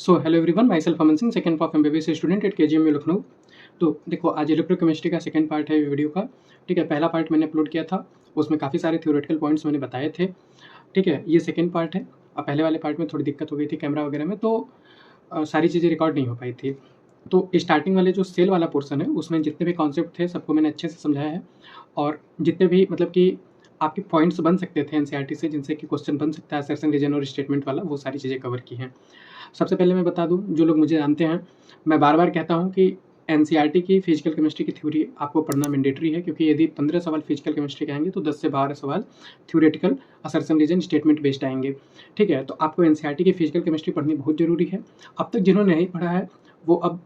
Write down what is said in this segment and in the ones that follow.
So hello everyone, my self Aman Singh, second of MBBS student at KGMU Lucknow. तो देखो, आज electrochemistry का सेकंड पार्ट है वीडियो का। ठीक है, पहला पार्ट मैंने अपलोड किया था, उसमें काफ़ी सारे थ्योरेटिकल पॉइंट्स मैंने बताए थे। ठीक है, ये सेकंड पार्ट है। अब पहले वाले पार्ट में थोड़ी दिक्कत हो गई थी कैमरा वगैरह में, तो सारी चीज़ें रिकॉर्ड नहीं हो पाई थी। तो स्टार्टिंग वाले जो सेल वाला पोर्सन है, उसमें जितने भी कॉन्सेप्ट थे सबको मैंने अच्छे से समझाया है। और जितने भी मतलब कि आपके पॉइंट्स बन सकते थे एनसीईआरटी से, जिनसे कि क्वेश्चन बन सकता है असर्शन, रीजन और स्टेटमेंट वाला, वो सारी चीज़ें कवर की हैं। सबसे पहले मैं बता दूं, जो लोग मुझे जानते हैं, मैं बार बार कहता हूं कि एनसीईआरटी की फिजिकल केमिस्ट्री की थ्योरी आपको पढ़ना मैंडेटरी है, क्योंकि यदि 15 सवाल फिजिकल केमिस्ट्री के आएंगे तो 10 से 12 सवाल theoretical assertion, reason, statement based आएंगे। ठीक है, तो आपको एनसीईआरटी की फिजिकल केमिस्ट्री पढ़नी बहुत जरूरी है। अब तक जिन्होंने नहीं पढ़ा है वो अब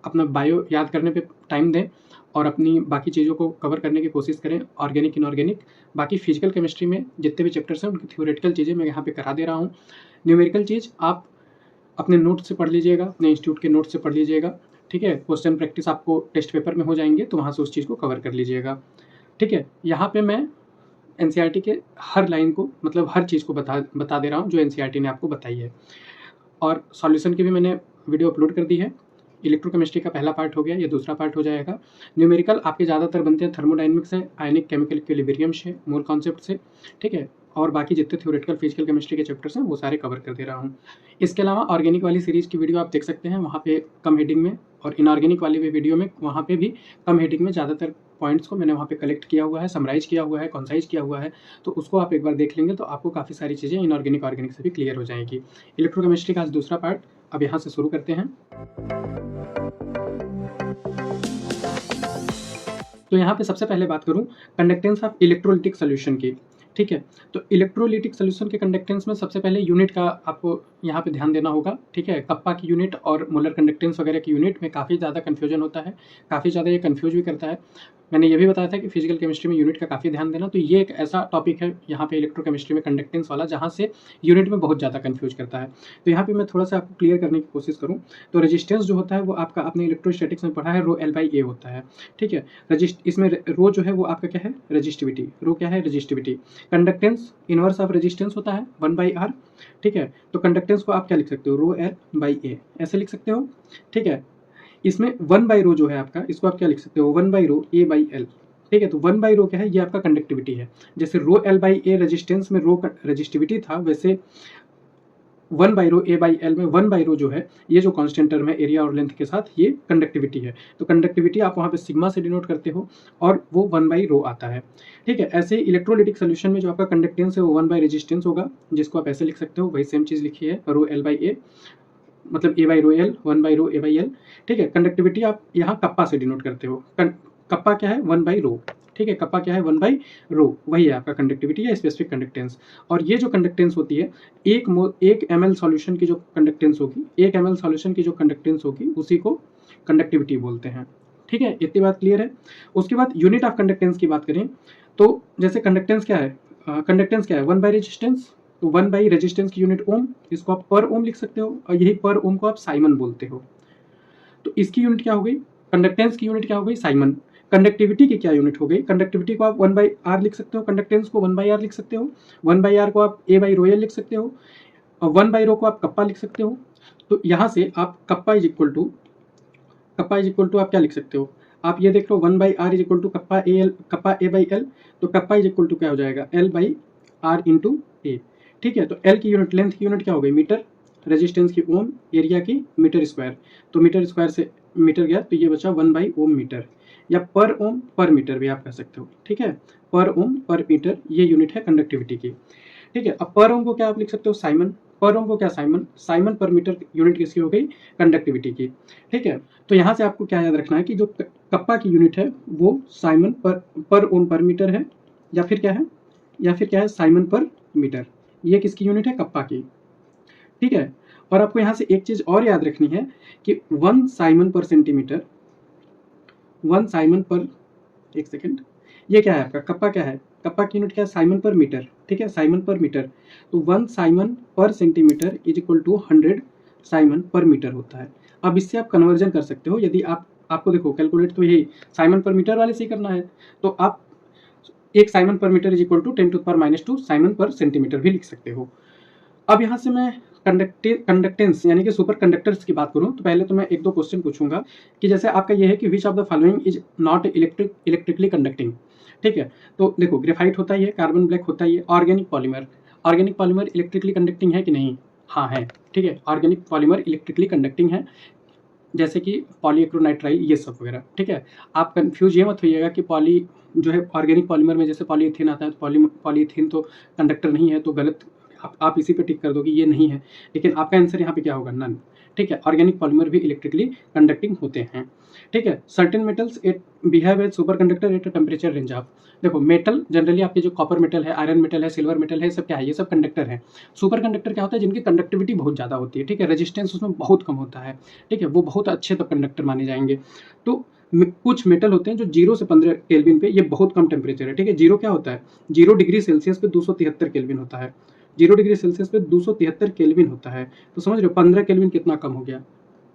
अपना बायो याद करने पे टाइम दें और अपनी बाकी चीज़ों को कवर करने की कोशिश करें, ऑर्गेनिक, इनऑर्गेनिक। बाकी फिजिकल केमिस्ट्री में जितने भी चैप्टर्स हैं उनकी थ्योरेटिकल चीज़ें मैं यहाँ पे करा दे रहा हूँ। न्यूमेरिकल चीज़ आप अपने नोट से पढ़ लीजिएगा, अपने इंस्टीट्यूट के नोट से पढ़ लीजिएगा। ठीक है, क्वेश्चन प्रैक्टिस आपको टेस्ट पेपर में हो जाएंगे, तो वहाँ से उस चीज़ को कवर कर लीजिएगा। ठीक है, यहाँ पे मैं एनसीईआरटी के हर लाइन को, मतलब हर चीज़ को बता दे रहा हूँ जो एनसीईआरटी ने आपको बताई है। और सॉल्यूशन की भी मैंने वीडियो अपलोड कर दी है। इलेक्ट्रोकेमिस्ट्री का पहला पार्ट हो गया, ये दूसरा पार्ट हो जाएगा। न्यूमेरिकल आपके ज़्यादातर बनते हैं थर्मोडाइनमिक्स से, आयनिक केमिकल इक्विलिब्रियम से, मोल कॉन्सेप्ट से। ठीक है, और बाकी जितने थ्योरेटिकल फिजिकल केमिस्ट्री के चैप्टर्स हैं वो सारे कवर कर दे रहा हूँ। इसके अलावा ऑर्गेनिक वाली सीरीज़ की वीडियो आप देख सकते हैं, वहाँ पे कम हेडिंग में, और इनऑर्गेनिक वाली भी वीडियो में, वहाँ पे भी कम हेडिंग में ज़्यादातर पॉइंट्स को मैंने वहाँ पे कलेक्ट किया हुआ है, समराइज किया हुआ है, कॉन्साइज किया हुआ है। तो उसको आप एक बार देख लेंगे तो आपको काफ़ी सारी चीज़ें इनऑर्गेनिक ऑर्गेनिक से भी क्लियर हो जाएंगी। इलेक्ट्रोकेमिस्ट्री का आज दूसरा पार्ट, अब यहाँ से शुरू करते हैं। तो यहाँ पे सबसे पहले बात करूँ कंडक्टेंस ऑफ इलेक्ट्रोलिटिक सोल्यूशन की। ठीक है, तो इलेक्ट्रोलिटिक सोल्यूशन के कंडक्टेंस में सबसे पहले यूनिट का आपको यहाँ पे ध्यान देना होगा। ठीक है, कप्पा की यूनिट और मोलर कंडक्टेंस वगैरह की यूनिट में काफ़ी ज़्यादा कन्फ्यूजन होता है, काफ़ी ज़्यादा ये कन्फ्यूज भी करता है। मैंने ये भी बताया था कि फिजिकल केमिस्ट्री में यूनिट का काफ़ी ध्यान देना, तो ये एक ऐसा टॉपिक है यहाँ पे इलेक्ट्रोकेमिस्ट्री में कंडक्टेंस वाला, जहाँ से यूनिट में बहुत ज़्यादा कन्फ्यूज करता है। तो यहाँ पे मैं थोड़ा सा आपको क्लियर करने की कोशिश करूँ तो रेजिस्टेंस जो होता है वो आपका आपने इलेक्ट्रोस्टैटिक्स में पढ़ा है, रो L/A होता है। ठीक है, इसमें रो जो है वो आपका क्या है, रेजिस्टिविटी। रो क्या है, resistivity. Conductance inverse of resistance होता है 1/R। ठीक है, तो कंडक्टेंस को आप क्या लिख सकते हो, रो L/A ऐसे लिख सकते हो। ठीक है, इसमें 1/रो जो है आपका, इसको आप क्या लिख सकते हो, 1/रो A/L। ठीक है, तो 1/रो क्या है, ये आपका कंडक्टिविटी है। जैसे रो L/A रेजिस्टेंस में रो रेजिस्टिविटी था, वैसे 1/रो A/L में 1/रो जो है, ये जो कांस्टेंट टर्म है एरिया और लेंथ के साथ, ये कंडक्टिविटी है। तो कंडक्टिविटी आप वहाँ पे सिग्मा से डिनोट करते हो और वो 1/रो आता है। ठीक है, ऐसे इलेक्ट्रोलिटिक सोल्यूशन में जो आपका कंडक्टेंस है वो 1/रेजिस्टेंस होगा, जिसको आप ऐसे लिख सकते हो, वही सेम चीज़ लिखी है, रो L/A, मतलब A/रो L, 1/रो A/L। ठीक है, कंडक्टिविटी आप यहाँ कप्पा से डिनोट करते हो। कप्पा क्या है, 1/रो। ठीक है, कप्पा क्या है, 1/रो, वही है आपका कंडक्टिविटी या स्पेसिफिक कंडक्टेंस। और ये जो कंडक्टेंस होती है, एक ml सॉल्यूशन की जो कंडक्टेंस होगी, 1 ml सॉल्यूशन की जो कंडक्टेंस होगी, उसी को कंडक्टिविटी बोलते हैं। ठीक है, इतनी बात क्लियर है। उसके बाद यूनिट ऑफ कंडक्टेंस की बात करें तो जैसे कंडक्टेंस क्या है, कंडक्टेंस क्या है, 1/रेजिस्टेंस। तो 1/रेजिस्टेंस की यूनिट ओम, इसको आप पर ओम लिख सकते हो, और यही पर ओम को आप साइमन बोलते हो। तो इसकी यूनिट क्या हो गई, कंडक्टेंस की यूनिट क्या हो गई, साइमन। कंडक्टिविटी की क्या यूनिट हो गई, कंडक्टिविटी को आप 1/R लिख सकते हो, कंडक्टेंस को 1/R लिख सकते हो, 1/R को आप A/रो L लिख सकते हो, और 1/रो को आप कप्पा लिख सकते हो। तो यहाँ से आप कप्पा इज इक्वल टू आप क्या लिख सकते हो, आप ये देख लो, 1/R is equal to kappa A/L। तो कप्पा इज इक्वल टू क्या हो जाएगा, L/R इंटू A। ठीक है, तो L की यूनिट, लेंथ की यूनिट क्या हो गई, मीटर, रेजिस्टेंस की ओम, एरिया की मीटर स्क्वायर। तो मीटर स्क्वायर से मीटर गया तो ये बचा 1/ओम मीटर, या पर ओम पर मीटर भी आप कह सकते हो। ठीक है, पर ओम पर मीटर, ये यूनिट है कंडक्टिविटी की। ठीक है, अब पर ओम को क्या आप लिख सकते हो, साइमन। पर ओम को क्या, साइमन। साइमन पर मीटर यूनिट किसकी हो गई, कंडक्टिविटी की। ठीक है, तो यहाँ से आपको क्या याद रखना है कि जो कप्पा की यूनिट है वो साइमन पर ओम पर मीटर है, या फिर क्या है, साइमन पर मीटर। ये किसकी यूनिट है, कप्पा की। ठीक है, और आपको यहाँ से एक चीज और याद रखनी है कि 1 साइमन पर सेंटीमीटर, 1 साइमन पर, एक सेकेंड, ये क्या है आपका, कप्पा क्या है, कप्पा की यूनिट क्या है, साइमन पर मीटर। ठीक है, साइमन पर मीटर। तो 1 साइमन पर centimetre is equal to 100 siemens पर मीटर होता है। अब इससे आप कन्वर्जन कर सकते हो, यदि आपको देखो कैलकुलेट तो यही साइमन पर मीटर वाले से ही करना है, तो आप 1 साइमन पर metre is equal to 10⁻² siemens पर सेंटीमीटर भी लिख सकते हो। अब यहाँ से मैं कंडक्टेंस यानी कि सुपर कंडक्टर्स की बात करूं तो पहले तो मैं एक दो क्वेश्चन पूछूंगा कि जैसे आपका ये है कि which of the following is not electrically conducting. ठीक है, तो देखो ग्रेफाइट होता ही है, कार्बन ब्लैक होता ही है, ऑर्गेनिक पॉलीमर इलेक्ट्रिकली कंडक्टिंग है कि नहीं? हाँ है। ठीक है, ऑर्गेनिक पॉलीमर इलेक्ट्रिकली कंडक्टिंग है, जैसे कि पॉलीएक्रोनाइट्राइल ये सब वगैरह। ठीक है, आप कंफ्यूज ये मत होइएगा कि पॉली जो है ऑर्गेनिक पॉलीमर में जैसे पॉलीइथीन आता है तो पॉलीइथीन तो कंडक्टर नहीं है, तो गलत आप इसी पे टिक कर दो कि ये नहीं है, लेकिन आपका आंसर यहाँ पे क्या होगा? नन। ठीक है, ऑर्गेनिक पॉलीमर भी इलेक्ट्रिकली कंडक्टिंग होते हैं। ठीक है, certain metals it behave as super conductor at a temperature range of. देखो मेटल जनरली आपके जो कॉपर मेटल है, आयरन मेटल है, सिल्वर मेटल है, सब क्या है? ये सब कंडक्टर है। सुपर कंडक्टर क्या होता है? जिनकी कंडक्टिविटी बहुत ज़्यादा होती है। ठीक है, रेजिस्टेंस उसमें बहुत कम होता है। ठीक है, वो बहुत अच्छे तो कंडक्टर माने जाएंगे। तो कुछ मेटल होते हैं जो 0 से 15 केल्विन पे, ये बहुत कम टेम्परेचर है। ठीक है, जीरो क्या होता है? 0 डिग्री सेल्सियस पे 273 केल्विन होता है। 0 डिग्री सेल्सियस पे 273 केल्विन होता है, तो समझ रहे हो 15 केल्विन कितना कम हो गया।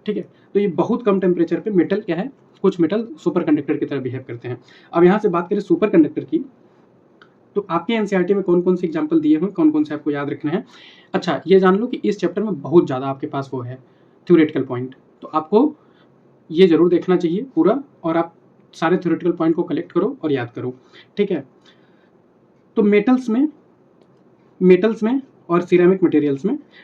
ठीक है, तो ये बहुत कम टेम्परेचर पे मेटल क्या है? कुछ मेटल सुपर कंडक्टर की तरह बिहेव करते हैं। अब यहाँ से बात करें सुपर कंडक्टर की, तो आपके एनसीईआरटी में कौन कौन से एग्जाम्पल दिए हुए, कौन कौन से आपको याद रखने हैं। अच्छा, ये जान लो कि इस चैप्टर में बहुत ज़्यादा आपके पास वो है थ्योरेटिकल पॉइंट, तो आपको ये जरूर देखना चाहिए पूरा, और आप सारे थ्योरेटिकल पॉइंट को कलेक्ट करो और याद करो। ठीक है, तो मेटल्स में और सिरेमिक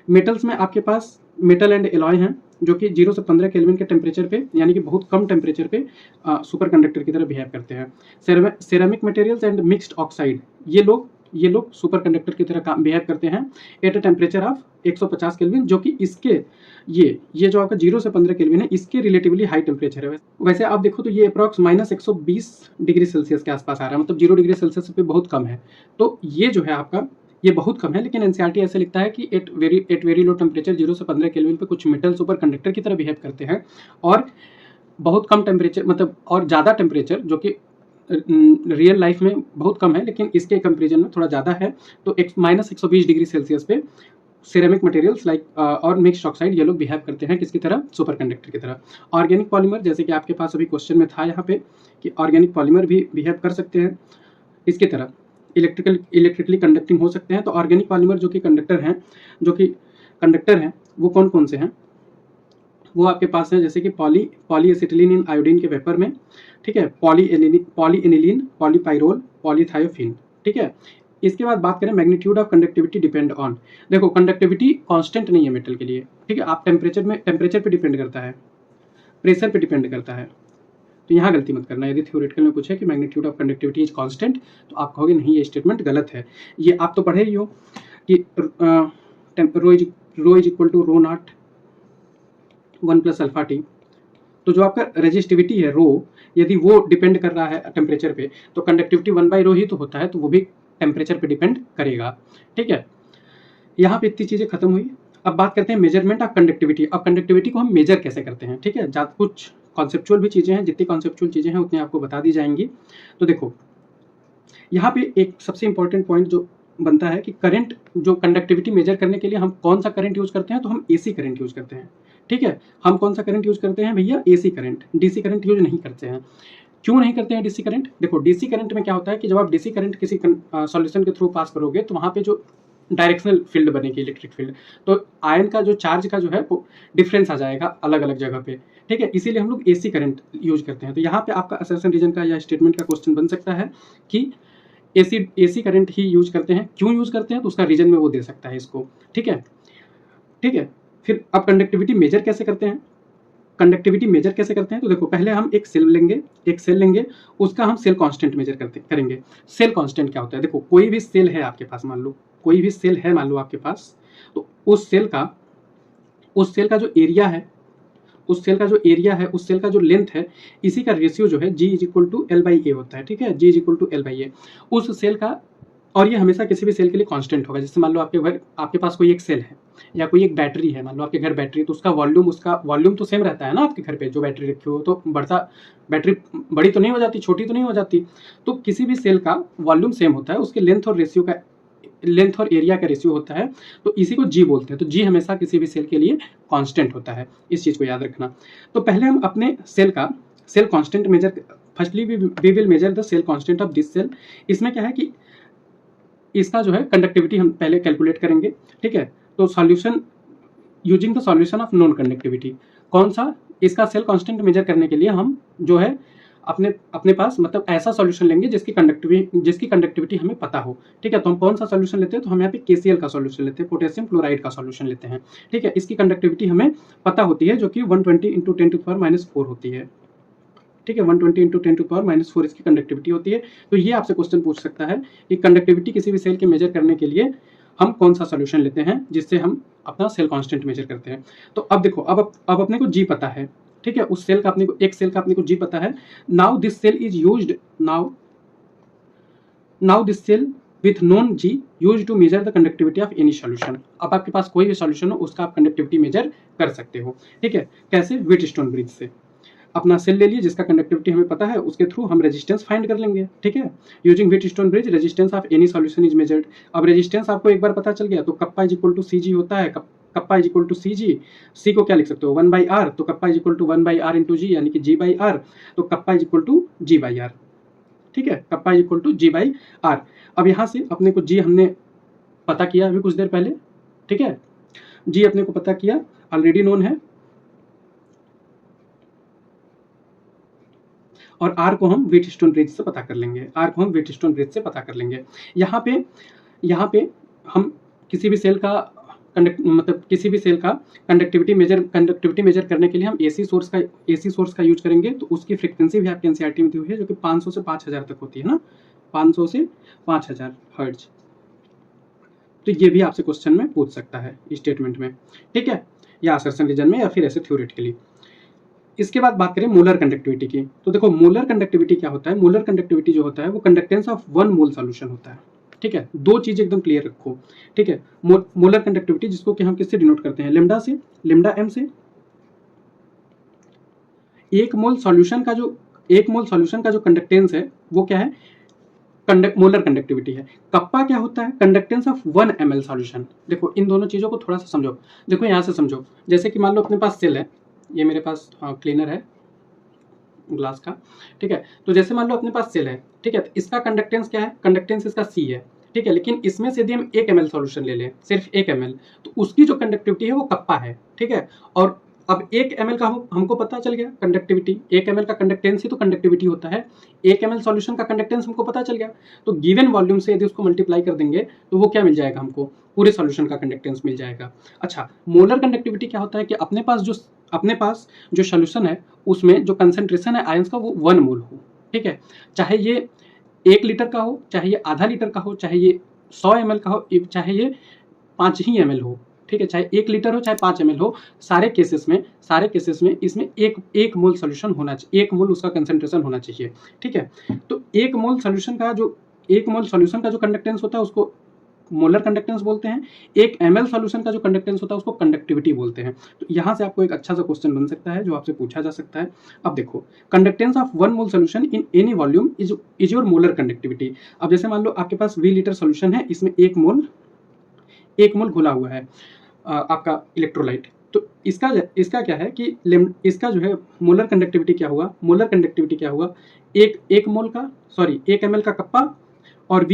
मेटल्स में आपके पास मेटल एंड एलॉय हैं जो कि 0 से 15 केल्विन के टेम्परेचर पे, यानी कि बहुत कम टेम्परेचर पे सुपर कंडक्टर की तरह बिहेव करते हैं। Ceramic materials and mixed oxide, ये लोग सुपर कंडक्टर की तरह बिहेव करते हैं eight a temperature of 150 kelvin, जो कि इसके ये जो आपका 0 से 15 केल्विन है, इसके रिलेटिवली हाई टेम्परेचर है। वैसे आप देखो तो ये अप्रॉक्स -120 डिग्री सेल्सियस के आसपास आ रहा है, मतलब 0 डिग्री सेल्सियस पे बहुत कम है। तो ये जो है आपका ये बहुत कम है, लेकिन एनसीईआरटी ऐसे लिखता है कि एट वेरी लो टेम्परेचर 0 से 15 केल्विन पे कुछ मेटल सुपर कंडक्टर की तरह बिहेव करते हैं, और बहुत कम टेम्परेचर मतलब और ज़्यादा टेम्परेचर जो कि रियल लाइफ में बहुत कम है, लेकिन इसके कंपेरिजन में थोड़ा ज़्यादा है, तो -120 डिग्री सेल्सियस पे सिरेमिक मटेरियल्स लाइक और मिक्स्ड ऑक्साइड ये लोग बिहेव करते हैं किसकी तरह? सुपर कंडक्टर की तरह। ऑर्गेनिक पॉलीमर, जैसे कि आपके पास अभी क्वेश्चन में था यहाँ पे कि ऑर्गेनिक पॉलीमर भी बिहेव कर सकते हैं इसकी तरह, इलेक्ट्रिकली कंडक्टिंग हो सकते हैं। तो ऑर्गेनिक पॉलीमर जो कि कंडक्टर हैं वो कौन कौन से हैं? वो आपके पास है जैसे कि पॉलीएसिटिलीन इन आयोडीन के वेपर में। ठीक है, पॉलीएनिलीन, पॉलीपाइरोल, पॉलीथायोफिन। ठीक है, इसके बाद बात करें magnitude of conductivity depend on. देखो कंडक्टिविटी कांस्टेंट नहीं है मेटल के लिए। ठीक है, आप टेम्परेचर पे डिपेंड करता है, प्रेशर पे डिपेंड करता है, तो यहाँ गलती मत करना। यदि थ्योरेटिकल में पूछे कि magnitude of conductivity is constant, तो आप कहोगे नहीं, ये स्टेटमेंट गलत है। ये आप तो पढ़े ही हो कि rho is equal to rho not 1 + alpha T. तो जो आपका रेजिस्टिविटी है रो, यदि वो डिपेंड कर रहा है टेम्परेचर पे, तो कंडक्टिविटी 1/रो ही तो होता है, तो वो भी टेम्परेचर पे डिपेंड करेगा। ठीक है, यहाँ पे इतनी चीज़ें खत्म हुई। अब बात करते हैं मेजरमेंट ऑफ कंडक्टिविटी। अब कंडक्टिविटी को हम मेजर कैसे करते हैं? ठीक है, ज़्यादा कुछ कॉन्सेप्चुअल भी चीज़ें हैं, जितनी कॉन्सेप्चुअल चीज़ें हैं उतनी आपको बता दी जाएंगी। तो देखो यहाँ पे एक सबसे इंपॉर्टेंट पॉइंट जो बनता है कि करंट, जो कंडक्टिविटी मेजर करने के लिए हम कौन सा करंट यूज़ करते हैं? तो हम एसी करंट यूज़ करते हैं। ठीक है, हम कौन सा करंट यूज़ करते हैं भैया? AC current. DC current use नहीं करते हैं। क्यों नहीं करते हैं डीसी करंट? देखो डीसी करंट में क्या होता है कि जब आप डीसी करंट किसी सॉल्यूशन के थ्रू पास करोगे, तो वहाँ पे जो डायरेक्शनल फील्ड बनेगी, इलेक्ट्रिक फील्ड, तो आयन का जो चार्ज का जो है वो डिफरेंस आ जाएगा अलग अलग जगह पे। ठीक है, इसीलिए हम लोग एसी करंट यूज करते हैं। तो यहाँ पे आपका असर्शन रीजन का या स्टेटमेंट का क्वेश्चन बन सकता है कि एसी करंट ही यूज करते हैं। क्यों यूज करते हैं? तो उसका रीजन में वो दे सकता है इसको। ठीक है, फिर अब कंडक्टिविटी मेजर कैसे करते हैं? तो देखो पहले हम एक सेल लेंगे, उसका हम सेल कांस्टेंट मेजर करेंगे। सेल कांस्टेंट क्या होता है? देखो कोई भी सेल है आपके पास, मान लो आपके पास, तो उस सेल का जो एरिया है, उस सेल का जो लेंथ है, इसी का रेशियो जो है G = L/A होता है। ठीक है, G = L/A उस सेल का, और ये हमेशा किसी भी सेल के लिए कांस्टेंट होगा। जैसे मान लो आपके पास कोई एक सेल है या कोई एक बैटरी है, मान लो आपके घर बैटरी, तो उसका वॉल्यूम तो सेम रहता है ना। आपके घर पे जो बैटरी रखी हो, तो बैटरी बड़ी तो नहीं हो जाती, छोटी तो नहीं हो जाती। तो किसी भी सेल का वॉल्यूम सेम होता है, उसके लेंथ और एरिया का रेशियो होता है, तो इसी को जी बोलते हैं। तो जी हमेशा किसी भी सेल के लिए कांस्टेंट होता है, इस चीज़ को याद रखना। तो पहले हम अपने cell constant measure, firstly we will measure the cell constant of this cell. इसमें क्या है कि इसका जो है कंडक्टिविटी हम पहले कैलकुलेट करेंगे। ठीक है, तो solution using the solution of non conductivity. कौन सा? इसका सेल कांस्टेंट मेजर करने के लिए हम जो है अपने पास मतलब ऐसा सॉल्यूशन लेंगे जिसकी कंडक्टिविटी हमें पता हो। ठीक है, तो हम कौन सा सॉल्यूशन लेते हैं? तो हम यहाँ पे KCl का सॉल्यूशन लेते हैं, पोटेशियम क्लोराइड का सॉल्यूशन लेते हैं। ठीक है, इसकी कंडक्टिविटी हमें पता होती है जो कि 120 × 10⁻⁻⁴ होती है। ठीक है, 120 × 10⁻⁴ इसकी कंडक्टिविटी होती है। तो ये आपसे क्वेश्चन पूछ सकता है कि कंडक्टिविटी किसी भी सेल के मेजर करने के लिए हम कौन सा सॉल्यूशन लेते हैं जिससे हम अपना सेल कांस्टेंट मेजर करते हैं। तो अब देखो, अब अपने को जी पता है। ठीक है, उस सेल का अपने को, एक सेल का अपने को जी पता है। Now this cell is used now this cell with known G use to measure the conductivity of any solution. अब आपके पास कोई भी सॉल्यूशन हो उसका आप कंडक्टिविटी मेजर कर सकते हो। ठीक है, कैसे? व्हीटस्टोन ब्रिज से अपना सेल ले लिए जिसका कंडक्टिविटी हमें पता है, उसके थ्रू हम रेजिस्टेंस फाइंड कर लेंगे। ठीक है, using Wheatstone bridge resistance of any solution is measured. अब रेजिस्टेंस आपको एक बार पता चल गया तो kappa is equal to CG होता है। Kappa is equal to CG, C को क्या लिख सकते हो? 1/R, तो kappa is equal to 1/R × G यानी कि G/R, तो kappa is equal to G/R। ठीक है, kappa is equal to G/R। अब यहाँ से अपने को जी हमने पता किया अभी कुछ देर पहले। ठीक है, जी अपने को पता किया, ऑलरेडी नोन है, और आर को हम व्हीटस्टोन ब्रिज से पता कर लेंगे। यहाँ पे हम किसी भी सेल का कंडक्टिविटी मेजर करने के लिए हम AC सोर्स का यूज करेंगे। तो उसकी फ्रीक्वेंसी भी आपके NCERT में दी हुई है जो कि 500 से 5000 तक होती है ना, 500 से 5000 हर्ट्ज। तो ये भी आपसे क्वेश्चन में पूछ सकता है स्टेटमेंट में। ठीक है, या असर्शन रीजन में या फिर ऐसे थ्योरेटिकली। इसके बाद बात करें मोलर कंडक्टिविटी की। तो देखो, मोलर कंडक्टिविटी क्या होता है? मोलर कंडक्टिविटी जो होता है वो कंडक्टेंस ऑफ 1 मोल सॉल्यूशन होता है। ठीक है, दो चीज एकदम क्लियर रखो। ठीक है, मोलर कंडक्टिविटी जिसको कि हम किससे डिनोट करते हैं? लैम्डा से, लैम्डा m से। एक मोल सॉल्यूशन का जो कंडक्टेंस है वो क्या है? मोलर कंडक्टिविटी है। कप्पा क्या होता है? Conductance of 1 ml solution. देखो, इन दोनों चीजों को थोड़ा सा समझो। देखो, यहाँ से समझो, जैसे कि मान लो अपने पास सेल है, ये मेरे पास क्लीनर है ग्लास का। ठीक है, तो जैसे मान लो अपने पास सेल है। ठीक है, तो इसका कंडक्टेंस क्या है? कंडक्टेंस इसका C है। ठीक है, लेकिन इसमें से यदि हम 1 ml सॉल्यूशन ले लें, सिर्फ 1 ml, तो उसकी जो कंडक्टिविटी है वो कप्पा है। ठीक है, और अब 1 ml का हमको पता चल गया कंडक्टिविटी। 1 ml का कंडक्टेंस ही तो कंडक्टिविटी होता है। 1 ml सॉल्यूशन का कंडक्टेंस हमको पता चल गया, तो गिवन वॉल्यूम से यदि उसको मल्टीप्लाई कर देंगे तो वो क्या मिल जाएगा? हमको पूरे सॉल्यूशन का कंडक्टेंस मिल जाएगा। अच्छा, मोलर कंडक्टिविटी क्या होता है कि अपने पास जो सॉल्यूशन है उसमें जो कंसंट्रेशन है आयंस का वो 1 मोल हो। ठीक है, चाहे ये 1 लीटर का हो, चाहे ये आधा लीटर का हो, चाहे ये 100 ml का हो, चाहे ये 5 ही ml हो। ठीक है, चाहे 1 लीटर हो चाहे 5 ml हो, सारे केसेस में इसमें एक मोल सॉल्यूशन होना चाहिए, 1 मोल उसका कंसंट्रेशन होना चाहिए। ठीक है, तो 1 मोल सॉल्यूशन का जो कंडक्टेंस होता है उसको मोलर कंडक्टेंस बोलते हैं। 1 ml सॉल्यूशन का जो कंडक्टेंस होता है उसको कंडक्टिविटी बोलते हैं। तो यहाँ से आपको एक अच्छा सा क्वेश्चन बन सकता है जो आपसे पूछा जा सकता है। अब देखो, conductance of 1 mole solution in any volume is your molar conductivity. अब जैसे मान लो आपके पास 20 लीटर सॉल्यूशन है, इसमें 1 मोल घुला हुआ है आपका इलेक्ट्रोलाइट। तो इसका क्या है कि इसका जो है मोलर कंडक्टिविटी क्या हुआ? 1 ml का कप्पा और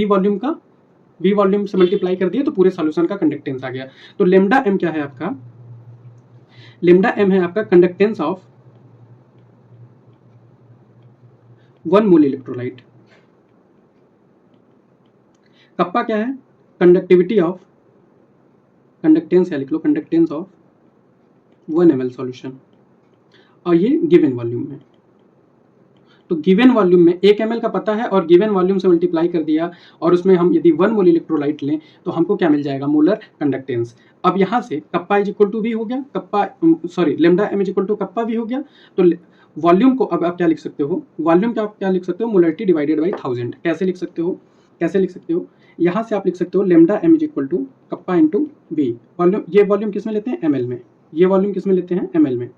V वॉल्यूम से मल्टीप्लाई कर दिए तो पूरे सॉल्यूशन का कंडक्टेंस आ गया। तो लैम्डा m क्या है आपका? लैम्डा m है आपका conductance of 1 mole electrolyte. Kappa क्या है? कंडक्टेंस या लिख लो कंडक्टेंस ऑफ 1 ml सॉल्यूशन, और ये गिवन वॉल्यूम में। तो गिवन वॉल्यूम में 1 ml का पता है और गिवन वॉल्यूम से मल्टीप्लाई कर दिया, और उसमें हम यदि 1 मोल इलेक्ट्रोलाइट लें तो हमको क्या मिल जाएगा? Molar conductance. अब यहाँ से कप्पा इज इक्वल टू भी हो गया, lambda m is equal to kappa भी हो गया। तो वॉल्यूम को अब आप क्या लिख सकते हो? Molarity divided by 1000। कैसे लिख सकते हो? यहाँ से आप लिख सकते हो lambda m is equal to kappa into V. ये वॉल्यूम किस में लेते हैं? ml में। ये वॉल्यूम किस में लेते हैं? ml में।